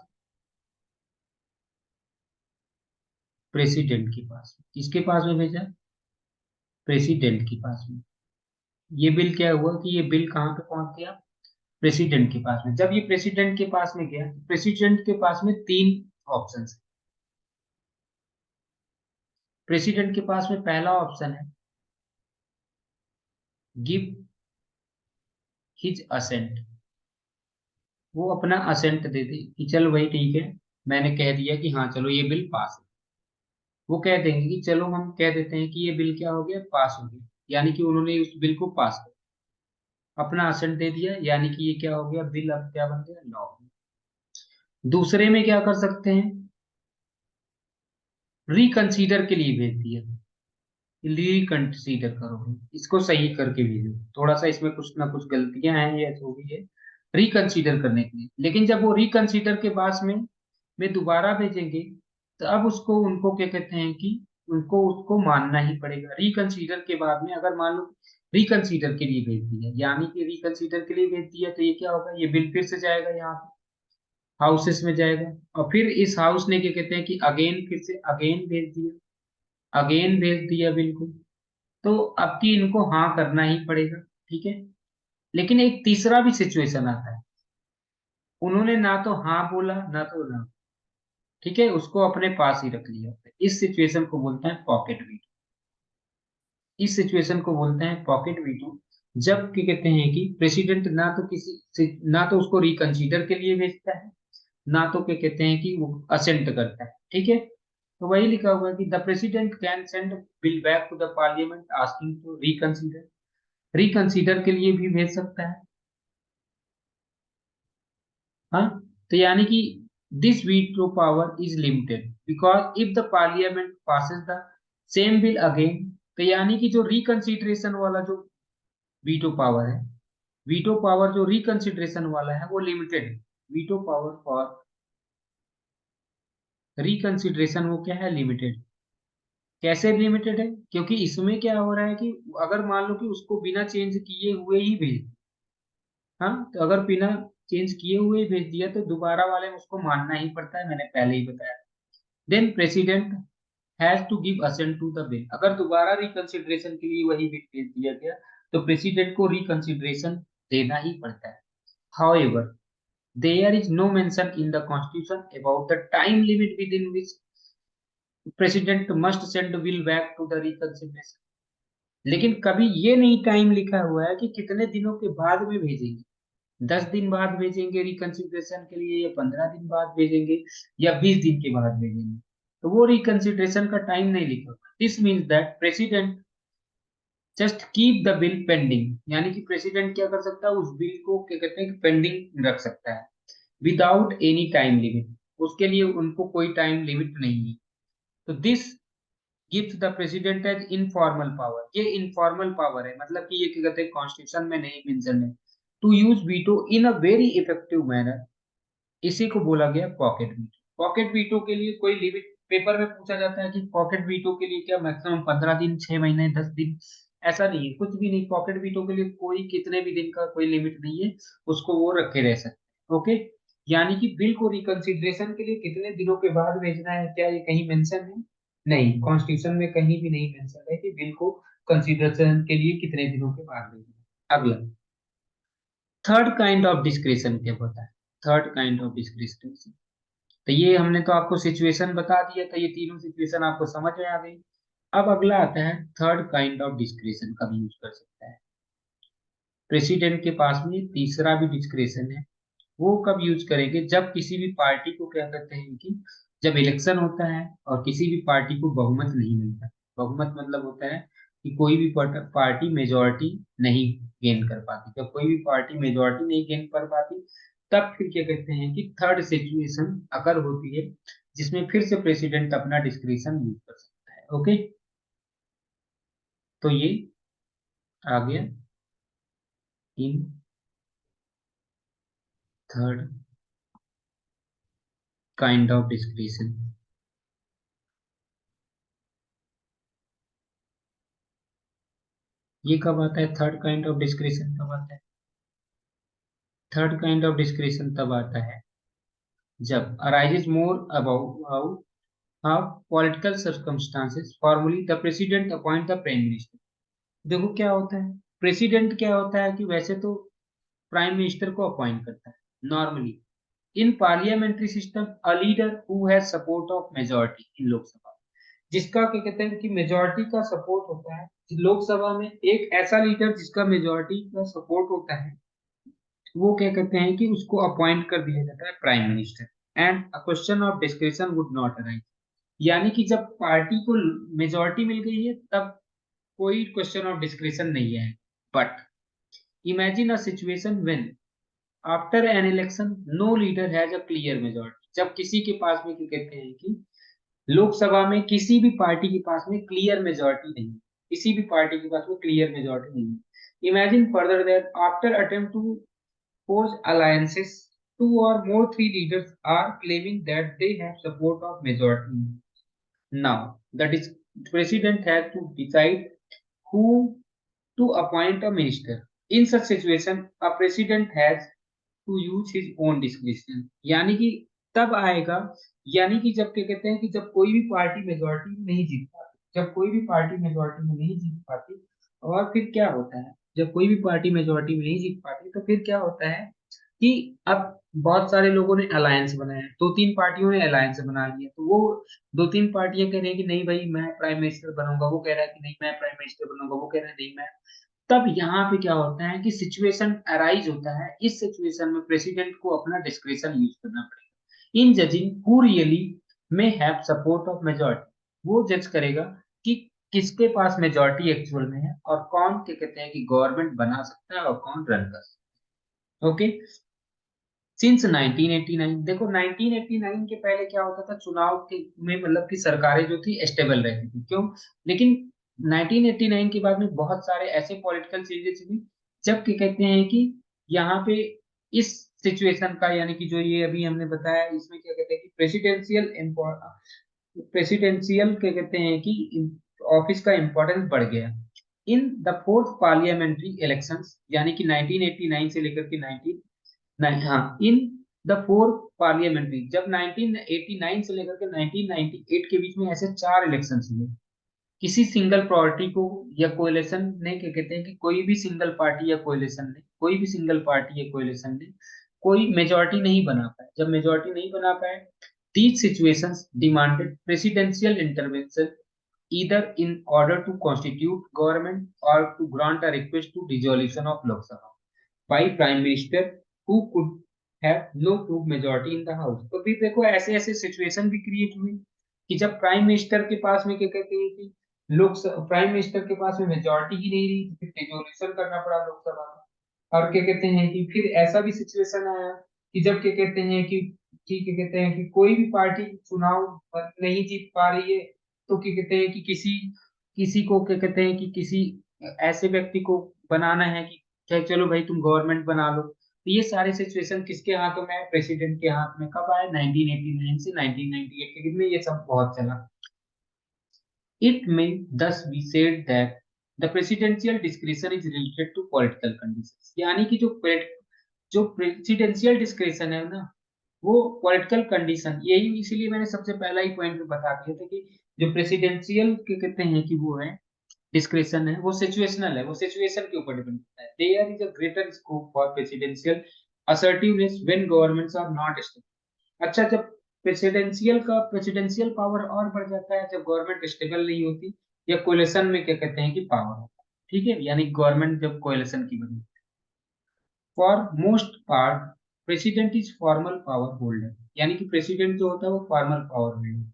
प्रेसिडेंट के पास में। किसके पास में भेजा, प्रेसिडेंट के पास में। ये बिल क्या हुआ कि ये बिल कहाँ पे पहुंच गया, प्रेसिडेंट के पास में। जब ये प्रेसिडेंट के पास में गया, प्रेसिडेंट के पास में तीन ऑप्शन है। प्रेसिडेंट के पास में पहला ऑप्शन है गिव हिज असेंट। वो अपना असेंट दे दे कि चलो भाई ठीक है, मैंने कह दिया कि हाँ चलो ये बिल पास है। वो कह देंगे कि चलो हम कह देते हैं कि ये बिल क्या हो गया, पास हो गया। यानी कि उन्होंने उस बिल को पास कर अपना असेंट दे दिया, यानी कि ये क्या हो गया, बिल अब क्या बन गया, लॉ। दूसरे में क्या कर सकते हैं, रिकंसीडर के लिए भेज दिया, रिकंसीडर करो भाई, इसको सही करके भेजो। थोड़ा सा इसमें कुछ ना कुछ गलतियां हैं या जो भी है, रिकंसीडर करने के लिए। लेकिन जब वो रिकंसीडर के बाद में दोबारा भेजेंगे, तो अब उसको उनको क्या कहते हैं कि उनको उसको मानना ही पड़ेगा। रिकंसीडर के बाद में अगर मान लो रिकंसीडर के लिए भेज दिया, यानी कि रिकंसीडर के लिए भेज दिया, तो ये क्या होगा, ये बिल फिर से जाएगा यहाँ हाउसेस में जाएगा। और फिर इस हाउस ने क्या कहते हैं कि अगेन फिर से अगेन भेज दिया, अगेन भेज दिया बिल्कुल। तो अब की इनको हाँ करना ही पड़ेगा। ठीक है। लेकिन एक तीसरा भी सिचुएशन आता है, उन्होंने ना तो हाँ बोला ना तो ना, ठीक है, उसको अपने पास ही रख लिया। इस सिचुएशन को बोलते हैं पॉकेट वीटो। इस सिचुएशन को बोलते हैं पॉकेट वीटो। जब क्या कहते हैं कि प्रेसिडेंट ना तो ना तो उसको रिकंसीडर के लिए भेजता है, ना तो क्या कहते हैं कि वो असेंट करता है। ठीक है। तो वही लिखा हुआ है कि the president can send bill back to the parliament asking to reconsider. Reconsider के लिए भी भेज सकता है। हाँ। तो यानी कि this veto power is limited because if the parliament passes the same bill again. तो यानी कि जो रिकंसिडरेशन वाला जो वीटो पावर है, वीटो पावर जो रिकंसिडरेशन वाला है वो लिमिटेड है। वीटो पावर फॉर रिकंसिडरेशन वो क्या है, लिमिटेड। कैसे लिमिटेड है, क्योंकि इसमें क्या हो रहा है कि अगर मान लो कि उसको बिना चेंज किए हुए ही भेज, हाँ, तो अगर बिना चेंज किए हुए ही भेज दिया तो दोबारा वाले में उसको मानना ही पड़ता है, मैंने पहले ही बताया। Then president has to give assent to the bill. अगर दोबारा रिकंसिडरेशन के लिए वही बिल भेज दिया गया तो प्रेसिडेंट को रिकंसिडरेशन देना ही पड़ता है। However there is no mention in the constitution about the time limit within which president must send bill back to the reconsideration. लेकिन कभी ये नहीं टाइम लिखा हुआ है कि कितने दिनों के बाद में भेजेंगे, 10 दिन बाद भेजेंगे रिकंसिडरेशन के लिए, या 15 दिन बाद भेजेंगे, या 20 दिन के बाद भेजेंगे। तो वो रिकंसिडरेशन का टाइम नहीं लिखा हुआ। This means that president just keep the bill pending, यानी कि प्रेसिडेंट क्या कर सकता है, उस बिल को क्या कहते हैं कि पेंडिंग रख सकता है विदाउट एनी टाइम लिमिट। उसके लिए उनको कोई टाइम लिमिट नहीं है। तो this gives the president as informal power. ये इनफॉर्मल पावर है, मतलब कि ये क्या कहते हैं कॉन्स्टिट्यूशन में नहीं मेंशन है। To use veto in a very effective manner, इसी को बोला गया पॉकेट वीटो। पॉकेट वीटो के लिए कोई लिमिट, पेपर में पूछा जाता है कि पॉकेट वीटो के लिए क्या मैक्सिमम 15 दिन, 6 महीने, 10 दिन, ऐसा नहीं है, कुछ भी नहीं। पॉकेट वीटो के लिए कोई कितने भी दिन का कोई लिमिट नहीं है, उसको वो रखे रह सकते हैं। ओके, यानी कि बिल को रिकंसिडरेशन के लिए कितने दिनों के बाद भेजना है, क्या ये कहीं मेंशन है? नहीं, कॉन्स्टिट्यूशन में कहीं भी नहीं मेंशन है कि बिल को कंसिडरेशन के लिए कितने दिनों के बाद भेजना है। अगला, थर्ड काइंड ऑफ डिस्क्रिशन क्या होता है? थर्ड काइंड ऑफ डिस्क्रिशन, तो ये हमने तो आपको सिचुएशन बता दिया था, ये तीनों सिचुएशन आपको समझ में आ गई। अब अगला आता है थर्ड काइंड ऑफ डिस्क्रिशन कब यूज कर सकता है। प्रेसिडेंट के पास में तीसरा भी डिस्क्रिशन है। वो कब यूज करेंगे, जब किसी भी पार्टी को क्या कहते हैं कि जब इलेक्शन होता है और किसी भी पार्टी को बहुमत नहीं मिलता। बहुमत मतलब होता है कि कोई भी पार्टी मेजोरिटी नहीं गेन कर पाती। जब कोई भी पार्टी मेजोरिटी नहीं गेन कर पाती, तब फिर क्या कहते हैं कि थर्ड सिचुएशन अगर होती है, जिसमें फिर से प्रेसिडेंट अपना डिस्क्रिशन यूज कर सकता है। ओके, तो ये आ गया in third kind of discretion. ये कब आता है, थर्ड काइंड ऑफ डिस्क्रिशन कब आता है? थर्ड काइंड ऑफ डिस्क्रिशन तब आता है जब arises more about how political circumstances formally the president appoint the prime minister। देखो क्या होता है, प्रेसिडेंट क्या होता है कि वैसे तो प्राइम मिनिस्टर को अपॉइंट करता है normally in parliamentary system, a leader who has support of majority in Lok Sabha. जिसका क्या कहते हैं कि मेजोरिटी का सपोर्ट होता है लोकसभा में, एक ऐसा लीडर जिसका मेजोरिटी का सपोर्ट होता है, वो क्या कहते हैं कि उसको अपॉइंट कर दिया जाता है prime minister. And a question of discretion would not arise, यानी कि जब पार्टी को मेजोरिटी मिल गई है तब कोई क्वेश्चन ऑफ डिस्क्रिशन नहीं है। But imagine a situation when after an election no leader has a clear majority. जब किसी के पास में क्या कहते हैं कि लोकसभा में किसी भी पार्टी के पास में क्लियर मेजोरिटी नहीं है, किसी भी पार्टी के पास में क्लियर मेजोरिटी नहीं है। Imagine further that after attempt to forge alliances, two or more three leaders are claiming that they have support of majority. Now, president has to decide who to appoint a minister. In such situation, a president has to use his own discretion। यानी कि तब आएगा, यानी कि जब क्या कहते हैं कि जब कोई भी पार्टी मेजोरिटी में नहीं जीत पाती, जब कोई भी पार्टी मेजोरिटी में नहीं जीत पाती, और फिर क्या होता है, जब कोई भी पार्टी मेजोरिटी में नहीं जीत पाती तो फिर क्या होता है कि अब बहुत सारे लोगों ने अलायंस बनाया, दो तीन पार्टियों ने अलायंस बना लिया, तो वो दो तीन पार्टियां कह रही है कि नहीं भाई मैं प्राइम मिनिस्टर बनूंगा, वो कह रहा है कि नहीं मैं प्राइम मिनिस्टर बनूंगा, वो कह रहा है नहीं मैं। तब यहाँ पे क्या होता है कि सिचुएशन अराइज होता है, इस सिचुएशन में प्रेसिडेंट को अपना डिस्क्रिशन यूज करना पड़ेगा in judging who really may have support of majority. वो जज करेगा कि किसके पास मेजोरिटी एक्चुअल में है और कौन क्या कहते हैं कि गवर्नमेंट बना सकता है और कौन रन कर सकता है। ओके, सिंस 1989, देखो 1989 के पहले क्या होता था, चुनाव के में मतलब कि सरकारें जो थी स्टेबल रहती थी, क्यों? लेकिन 1989 के बाद में बहुत सारे ऐसे पॉलिटिकल चेंजेस हुई, जब क्या कहते हैं कि यहाँ पे इस सिचुएशन का, यानी कि जो ये अभी हमने बताया, इसमें क्या कहते हैं कि प्रेसिडेंशियल क्या कहते हैं कि ऑफिस का इंपॉर्टेंस बढ़ गया in the fourth parliamentary elections, यानी कि 1989 से लेकर के 19 हाँ इन द फोर पार्लियामेंट्री, जब 1989 से लेकर के 1998 के बीच में ऐसे 4 इलेक्शन हुए, किसी सिंगल पार्टी को या कोएलिशन ने, क्या कहते हैं कि कोई भी सिंगल पार्टी या कोएलिशन ने, कोई भी सिंगल पार्टी या कोएलिशन ने कोई मेजोरिटी नहीं बना पाए। जब मेजोरिटी नहीं बना पाए, these situations demanded presidential intervention either in order to constitute government or to grant a request to dissolution of Lok Sabha by prime minister who could have no proof majority in the house। तो फिर देखो ऐसे ऐसे situation भी create हुई कि जब prime minister के पास में, क्या कहते हैं कि लोक प्राइम मिनिस्टर के पास में मेजोरिटी ही नहीं रही, फिर डिसोल्यूशन करना पड़ा लोकसभा में। और क्या कहते हैं कि फिर ऐसा भी सिचुएशन आया कि जब, क्या कहते हैं कि क्या कहते हैं कि कोई भी पार्टी चुनाव नहीं जीत पा रही है, तो क्या कहते हैं कि किसी किसी को, क्या कहते हैं कि किसी ऐसे व्यक्ति को बनाना है कि चाहे चलो भाई तुम गवर्नमेंट बना लो। तो ये सारे सिचुएशन किसके हाथों में है? प्रेसिडेंट के हाथ में। कब आए? 1989 से 1998 के बीच में ये सब बहुत चला। It may thus be said that the presidential discretion is related to political conditions। यानी कि जो प्रेसिडेंशियल डिस्क्रेशन है ना, वो पॉलिटिकल कंडीशन, यही इसीलिए मैंने सबसे पहला ही पॉइंट में बता दिया था कि जो प्रेसिडेंशियल के कहते हैं कि वो है डिस्क्रेशन है, वो सिचुएशनल है, वो सिचुएशन के ऊपर डिपेंड करता है। There is a greater scope for presidential assertiveness when governments are not stable। अच्छा, जब प्रेसिडेंशियल पावर और बढ़ जाता है जब गवर्नमेंट स्टेबल नहीं होती या कोलिशन में, क्या कहते हैं कि पावर होता है। ठीक है, यानी गवर्नमेंट जब कोलिशन की बनी। For most part president is formal power holder, यानी कि प्रेसिडेंट जो होता है वो formal power holder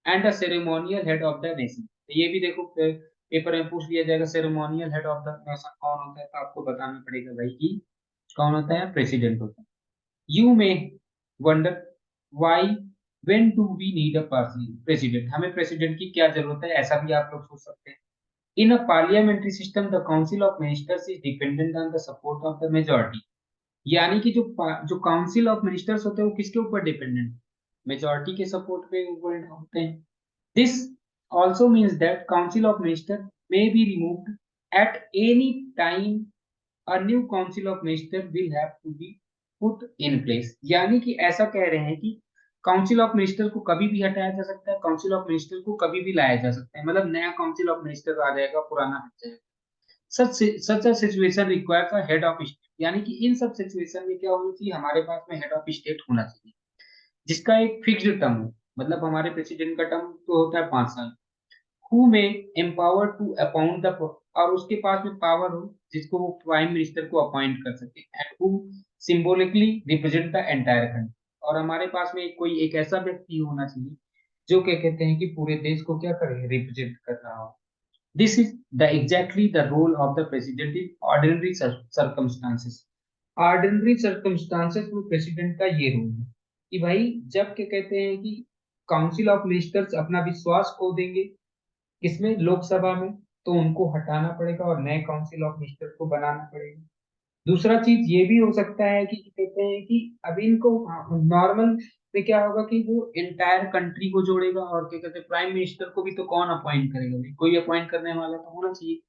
and a ceremonial head of the nation. तो ये भी देखो पेपर में पूछ लिया जाएगा, ceremonial head of the nation कौन होता है, तो आपको बताना पड़ेगा भाई कि कौन होता है? प्रेसिडेंट होता है। You may wonder why when do we need a president, हमें प्रेसिडेंट की क्या जरूरत है, ऐसा भी आप लोग सोच सकते हैं। In a parliamentary system the council of ministers is dependent on the support of the majority. यानी कि जो काउंसिल ऑफ मिनिस्टर्स होते हैं वो किसके ऊपर डिपेंडेंट? मेजोरिटी के सपोर्ट पे ऊपर होते हैं। This also means that council of minister may be removed at any time, a new council of minister will have to be put in place। यानी कि ऐसा कह रहे हैं कि काउंसिल ऑफ मिनिस्टर को कभी भी हटाया जा सकता है, काउंसिल ऑफ मिनिस्टर को कभी भी लाया जा सकता है, मतलब नया काउंसिल ऑफ मिनिस्टर आ जाएगा, पुराना हट जाएगा। Such a situation requires a head of state. यानी कि इन सब सिचुएशन में क्या होनी चाहिए? हमारे पास में हेड ऑफ स्टेट होना चाहिए जिसका एक फिक्स्ड टर्म हो। मतलब हमारे प्रेसिडेंट का टर्म तो होता है 5 साल। who may empower to appoint the, और उसके पास में पावर हो जिसको वो प्राइम मिनिस्टर को अपॉइंट कर सके, and who symbolically represent the entire country। और हमारे पास में कोई एक ऐसा व्यक्ति होना चाहिए जो, क्या कहते हैं कि पूरे देश को क्या करे? रिप्रेजेंट कर रहा हो। This is the exactly the role of the president in ordinary circumstances. Ordinary circumstances में प्रेसिडेंट का ये रोल है कि भाई जब, क्या कहते हैं कि काउंसिल ऑफ मिनिस्टर्स अपना विश्वास खो देंगे किसमें? लोकसभा में, तो उनको हटाना पड़ेगा और नए काउंसिल ऑफ मिनिस्टर को बनाना पड़ेगा। दूसरा चीज ये भी हो सकता है कि कहते हैं कि अभी इनको नॉर्मल में क्या होगा कि वो इंटायर कंट्री को जोड़ेगा, और क्या कहते हैं प्राइम मिनिस्टर को भी तो कौन अपॉइंट करेगा भाई? कोई अपॉइंट करने वाला तो होना चाहिए।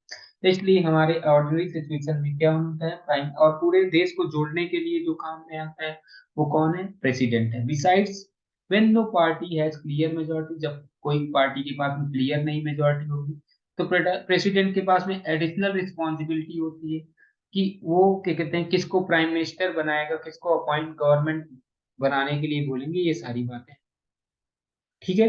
तो इसलिए हमारे ऑर्डिनरी सिचुएशन में क्या होता है? प्राइम, और पूरे देश को जोड़ने के लिए जो काम में आता है वो कौन है? प्रेसिडेंट है। Besides when no party has clear majority, जब कोई पार्टी के पास में क्लियर नहीं मेजोरिटी होगी, तो प्रेसिडेंट के पास में एडिशनल रिस्पॉन्सिबिलिटी होती है कि वो, क्या कहते हैं, किसको प्राइम मिनिस्टर बनाएगा, किसको अपॉइंट गवर्नमेंट बनाने के लिए बोलेंगे, ये सारी बातें। ठीक है,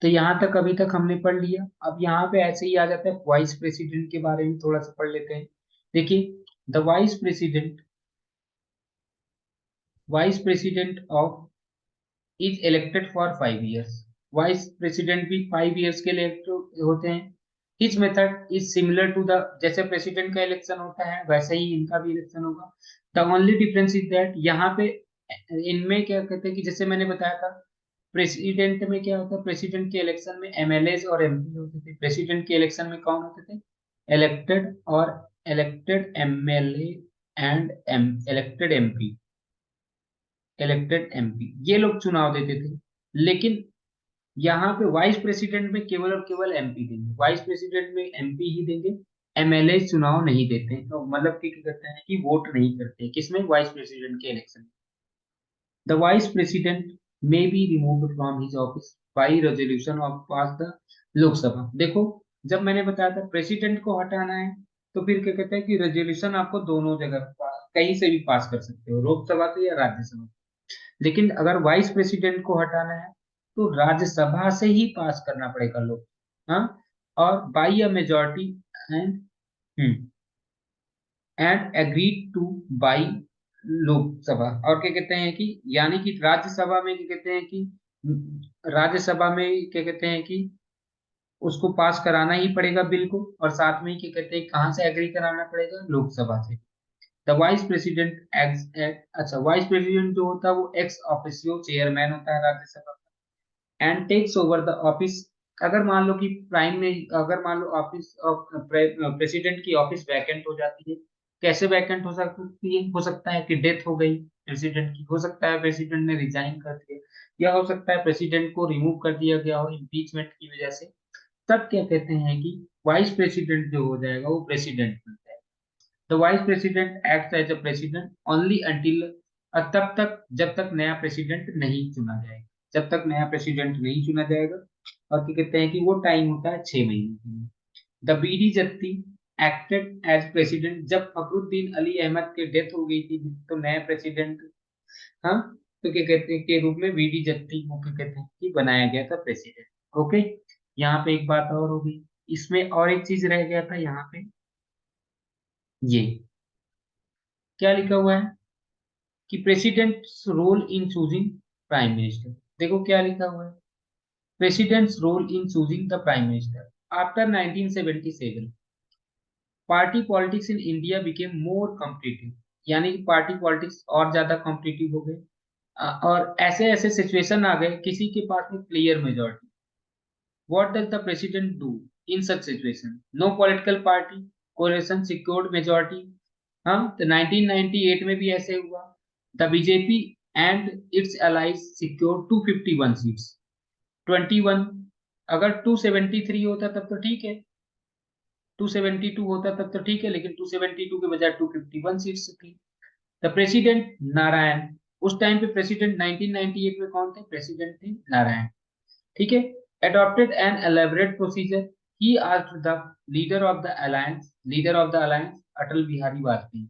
तो यहाँ तक अभी तक हमने पढ़ लिया। अब यहाँ पे ऐसे ही आ जाता है वाइस प्रेसिडेंट के बारे में थोड़ा सा पढ़ लेते हैं। देखिए, the vice president of is elected for 5 years। Vice president भी 5 years के लिए होते हैं। Which method is similar to the, जैसे प्रेसिडेंट का इलेक्शन होता है वैसे ही इनका भी इलेक्शन होगा। The only difference is that यहाँ पे इनमें क्या कहते हैं कि जैसे मैंने बताया था, प्रेसिडेंट में क्या होता है? प्रेसिडेंट के इलेक्शन में एमएलए और एमपी होते थे। प्रेसिडेंट के इलेक्शन में कौन होते थे? इलेक्टेड और elected MLA and elected MP. Elected MP ये लोग चुनाव देते थे। लेकिन यहाँ पे वाइस प्रेसिडेंट में केवल और केवल एमपी देंगे, वाइस प्रेसिडेंट में एमपी ही देंगे। एमएलए चुनाव नहीं देते, तो मतलब कि क्या करते हैं कि वोट नहीं करते किसमें? वाइस प्रेसिडेंट के इलेक्शन में। The vice president may be removed from his office by resolution of pass the Lok Sabha. देखो, जब मैंने बताया था प्रेसिडेंट को हटाना है, तो फिर क्या कहते हैं कि रेजोल्यूशन आपको दोनों जगह कहीं से भी पास कर सकते हो, लोकसभा से या राज्यसभा। लेकिन अगर वाइस प्रेसिडेंट को हटाना है तो राज्यसभा से ही पास करना पड़ेगा लोग। हाँ, और by a majority and and agreed two by Lok Sabha. और क्या कहते हैं कि यानी कि राज्यसभा में क्या कहते हैं कि राज्यसभा में क्या कहते हैं कि उसको पास कराना ही पड़ेगा बिल को, और साथ में ही क्या कहते हैं कहाँ से एग्री कराना पड़ेगा, लोकसभा से। द वाइस प्रेसिडेंट एक्स, अच्छा, वाइस प्रेसिडेंट जो होता है वो एक्स ऑफिशियो चेयरमैन होता है Rajya Sabha and takes over the office. अगर मान लो कि प्राइम में, अगर मान लो ऑफिस ऑफ प्रेसिडेंट की ऑफिस वैकेंट हो जाती है, कैसे वैकेंट हो सकती है, हो सकता है कि डेथ हो गई प्रेसिडेंट की, हो सकता है प्रेसिडेंट ने रिजाइन कर दिया, या हो सकता है प्रेसिडेंट को रिमूव कर दिया गया हो इम्पीचमेंट की वजह से। तब क्या कहते हैं कि वाइस प्रेसिडेंट जो हो जाएगा वो प्रेसिडेंट बन जाएगा। The vice president act as a president only until, तब तक जब तक नया प्रेसिडेंट नहीं चुना जाएगा, जब तक नया प्रेसिडेंट नहीं चुना जाएगा। और क्या कहते हैं कि वो टाइम होता है 6 महीने के लिए। The B D Jatti acted as president, जब फखरुद्दीन अली अहमद की डेथ हो गई थी तो नया प्रेसिडेंट, हाँ, तो क्या कहते हैं के रूप में बीडी जत्ती को क्या कहते हैं कि बनाया गया था प्रेसिडेंट। ओके, यहाँ पे एक बात और होगी, इसमें और एक चीज रह गया था यहाँ पे, ये क्या लिखा हुआ है कि president's role in choosing prime minister. देखो क्या लिखा हुआ है, president's role in choosing the prime minister after 1977 party politics in India became more competitive. यानी कि पार्टी पॉलिटिक्स और ज्यादा कॉम्पिटिटिव हो गए, और ऐसे ऐसे सिचुएशन आ गए किसी के पास में clear majority. What does the president do in such situation? No political party coalition secured majority. हाँ, तो 1998 में भी ऐसे हुआ। The BJP and its allies secure 251 seats, 21। अगर 273 होता तब तो ठीक है, 272 होता तब तो ठीक है, लेकिन 272 के बजाय 251 सीट्स थी। द प्रेसिडेंट नारायण, उस टाइम पे प्रेसिडेंट 1998 में कौन थे, प्रेसिडेंट थे नारायण। ठीक है, adopted an elaborate procedure. He asked the leader of the alliance, Atal Bihari Vajpayee,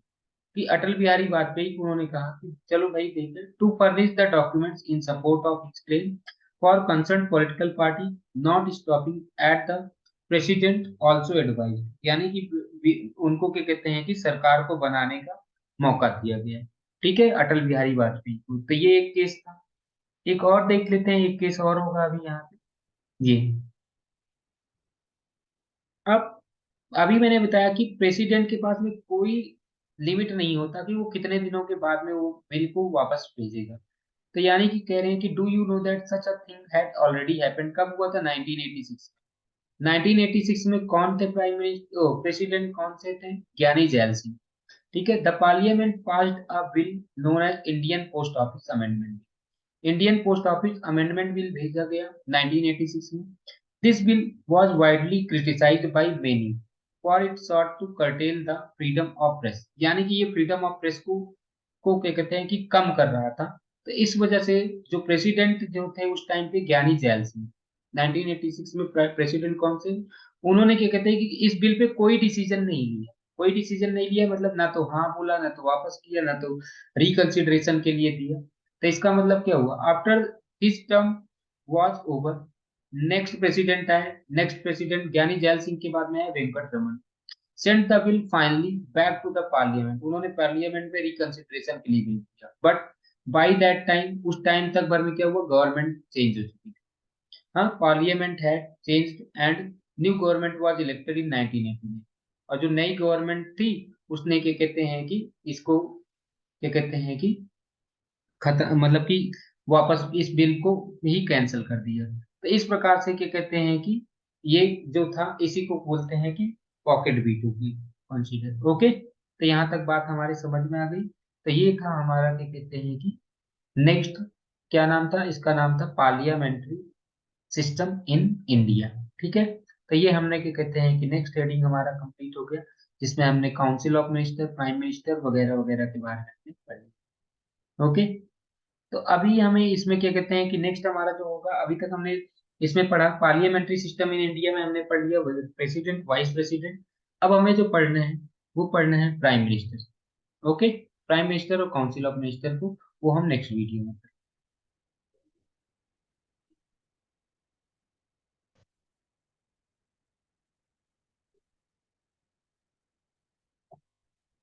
कि अटल बिहारी वाजपेयी को उन्होंने कहा कि चलो भाई देख, to furnish the documents in support of his claim for concern political party, not stopping at the president also advise. यानी कि उनको क्या कहते हैं कि सरकार को बनाने का मौका दिया गया है। ठीक है, अटल बिहारी वाजपेयी को। तो ये एक केस था। एक और देख लेते हैं, एक केस और होगा अभी यहाँ पे। जी, अब अभी मैंने बताया कि प्रेसिडेंट के पास में कोई लिमिट नहीं होता कि वो कितने दिनों के बाद में वो बिल को वापस भेजेगा। तो यानी कि कह रहे हैं कि do you know that such a thing had already happened, कब हुआ था, 1986। 1986 में कौन थे प्राइम मिनिस्टर, प्रेसिडेंट कौन से थे, ज्ञानी जैल सिंह। ठीक है, the parliament passed a bill known as Indian post office amendment. Indian post office amendment bill भेजा गया 1986 में। This bill was widely criticized by many for it sought to curtail the freedom of press। यानी कि ये freedom of press को क्या कहते हैं कि कम कर रहा था। तो इस वजह से जो प्रेसिडेंट जो थे उस टाइम पे, ज्ञानी जैल सिंह, 1986 में प्रेसिडेंट कौन से, उन्होंने क्या कहते हैं कि इस बिल पे कोई डिसीजन नहीं लिया। कोई डिसीजन नहीं लिया मतलब ना तो हाँ बोला, ना तो वापस किया, ना तो रिकंसिडरेशन के लिए दिया। तो इसका मतलब क्या हुआ, after this term was over, next president आए, नेक्स्ट प्रेसिडेंट ज्ञानी जैल सिंह के बाद में आए Venkataraman, sent the bill finally back to the parliament. उन्होंने पार्लियामेंट में रिकंसिडरेशन के लिए भेज दिया, बट बाय दैट टाइम, उस टाइम तक भर में क्या हुआ, गवर्नमेंट चेंज हो चुकी थी। हाँ, पार्लियामेंट है changed and new government was elected in 1980 में। और जो नई गवर्नमेंट थी उसने क्या कहते हैं कि इसको क्या कहते हैं कि खत्म, मतलब कि वापस इस बिल को ही कैंसिल कर दिया। तो इस प्रकार से क्या कहते हैं कि ये जो था इसी को बोलते हैं कि पॉकेट बीटू की कंसीडर। ओके, तो यहाँ तक बात हमारी समझ में आ गई। तो ये था हमारा क्या कहते हैं कि नेक्स्ट, क्या नाम था इसका, नाम था पार्लियामेंट्री सिस्टम इन इंडिया। ठीक है, तो ये हमने क्या कहते हैं कि नेक्स्ट हेडिंग हमारा कंप्लीट हो गया, जिसमें हमने council of minister, prime minister वगैरह वगैरह के बारे में पढ़ा। ओके, तो अभी हमें इसमें क्या कहते हैं कि नेक्स्ट हमारा जो होगा, अभी तक हमने इसमें पढ़ा पार्लियामेंट्री सिस्टम इन इंडिया में, हमने पढ़ लिया प्रेसिडेंट वाइस प्रेसिडेंट। अब हमें जो पढ़ना है वो पढ़ना है prime minister. Okay, prime minister और काउंसिल ऑफ मिनिस्टर को, वो हम नेक्स्ट वीडियो में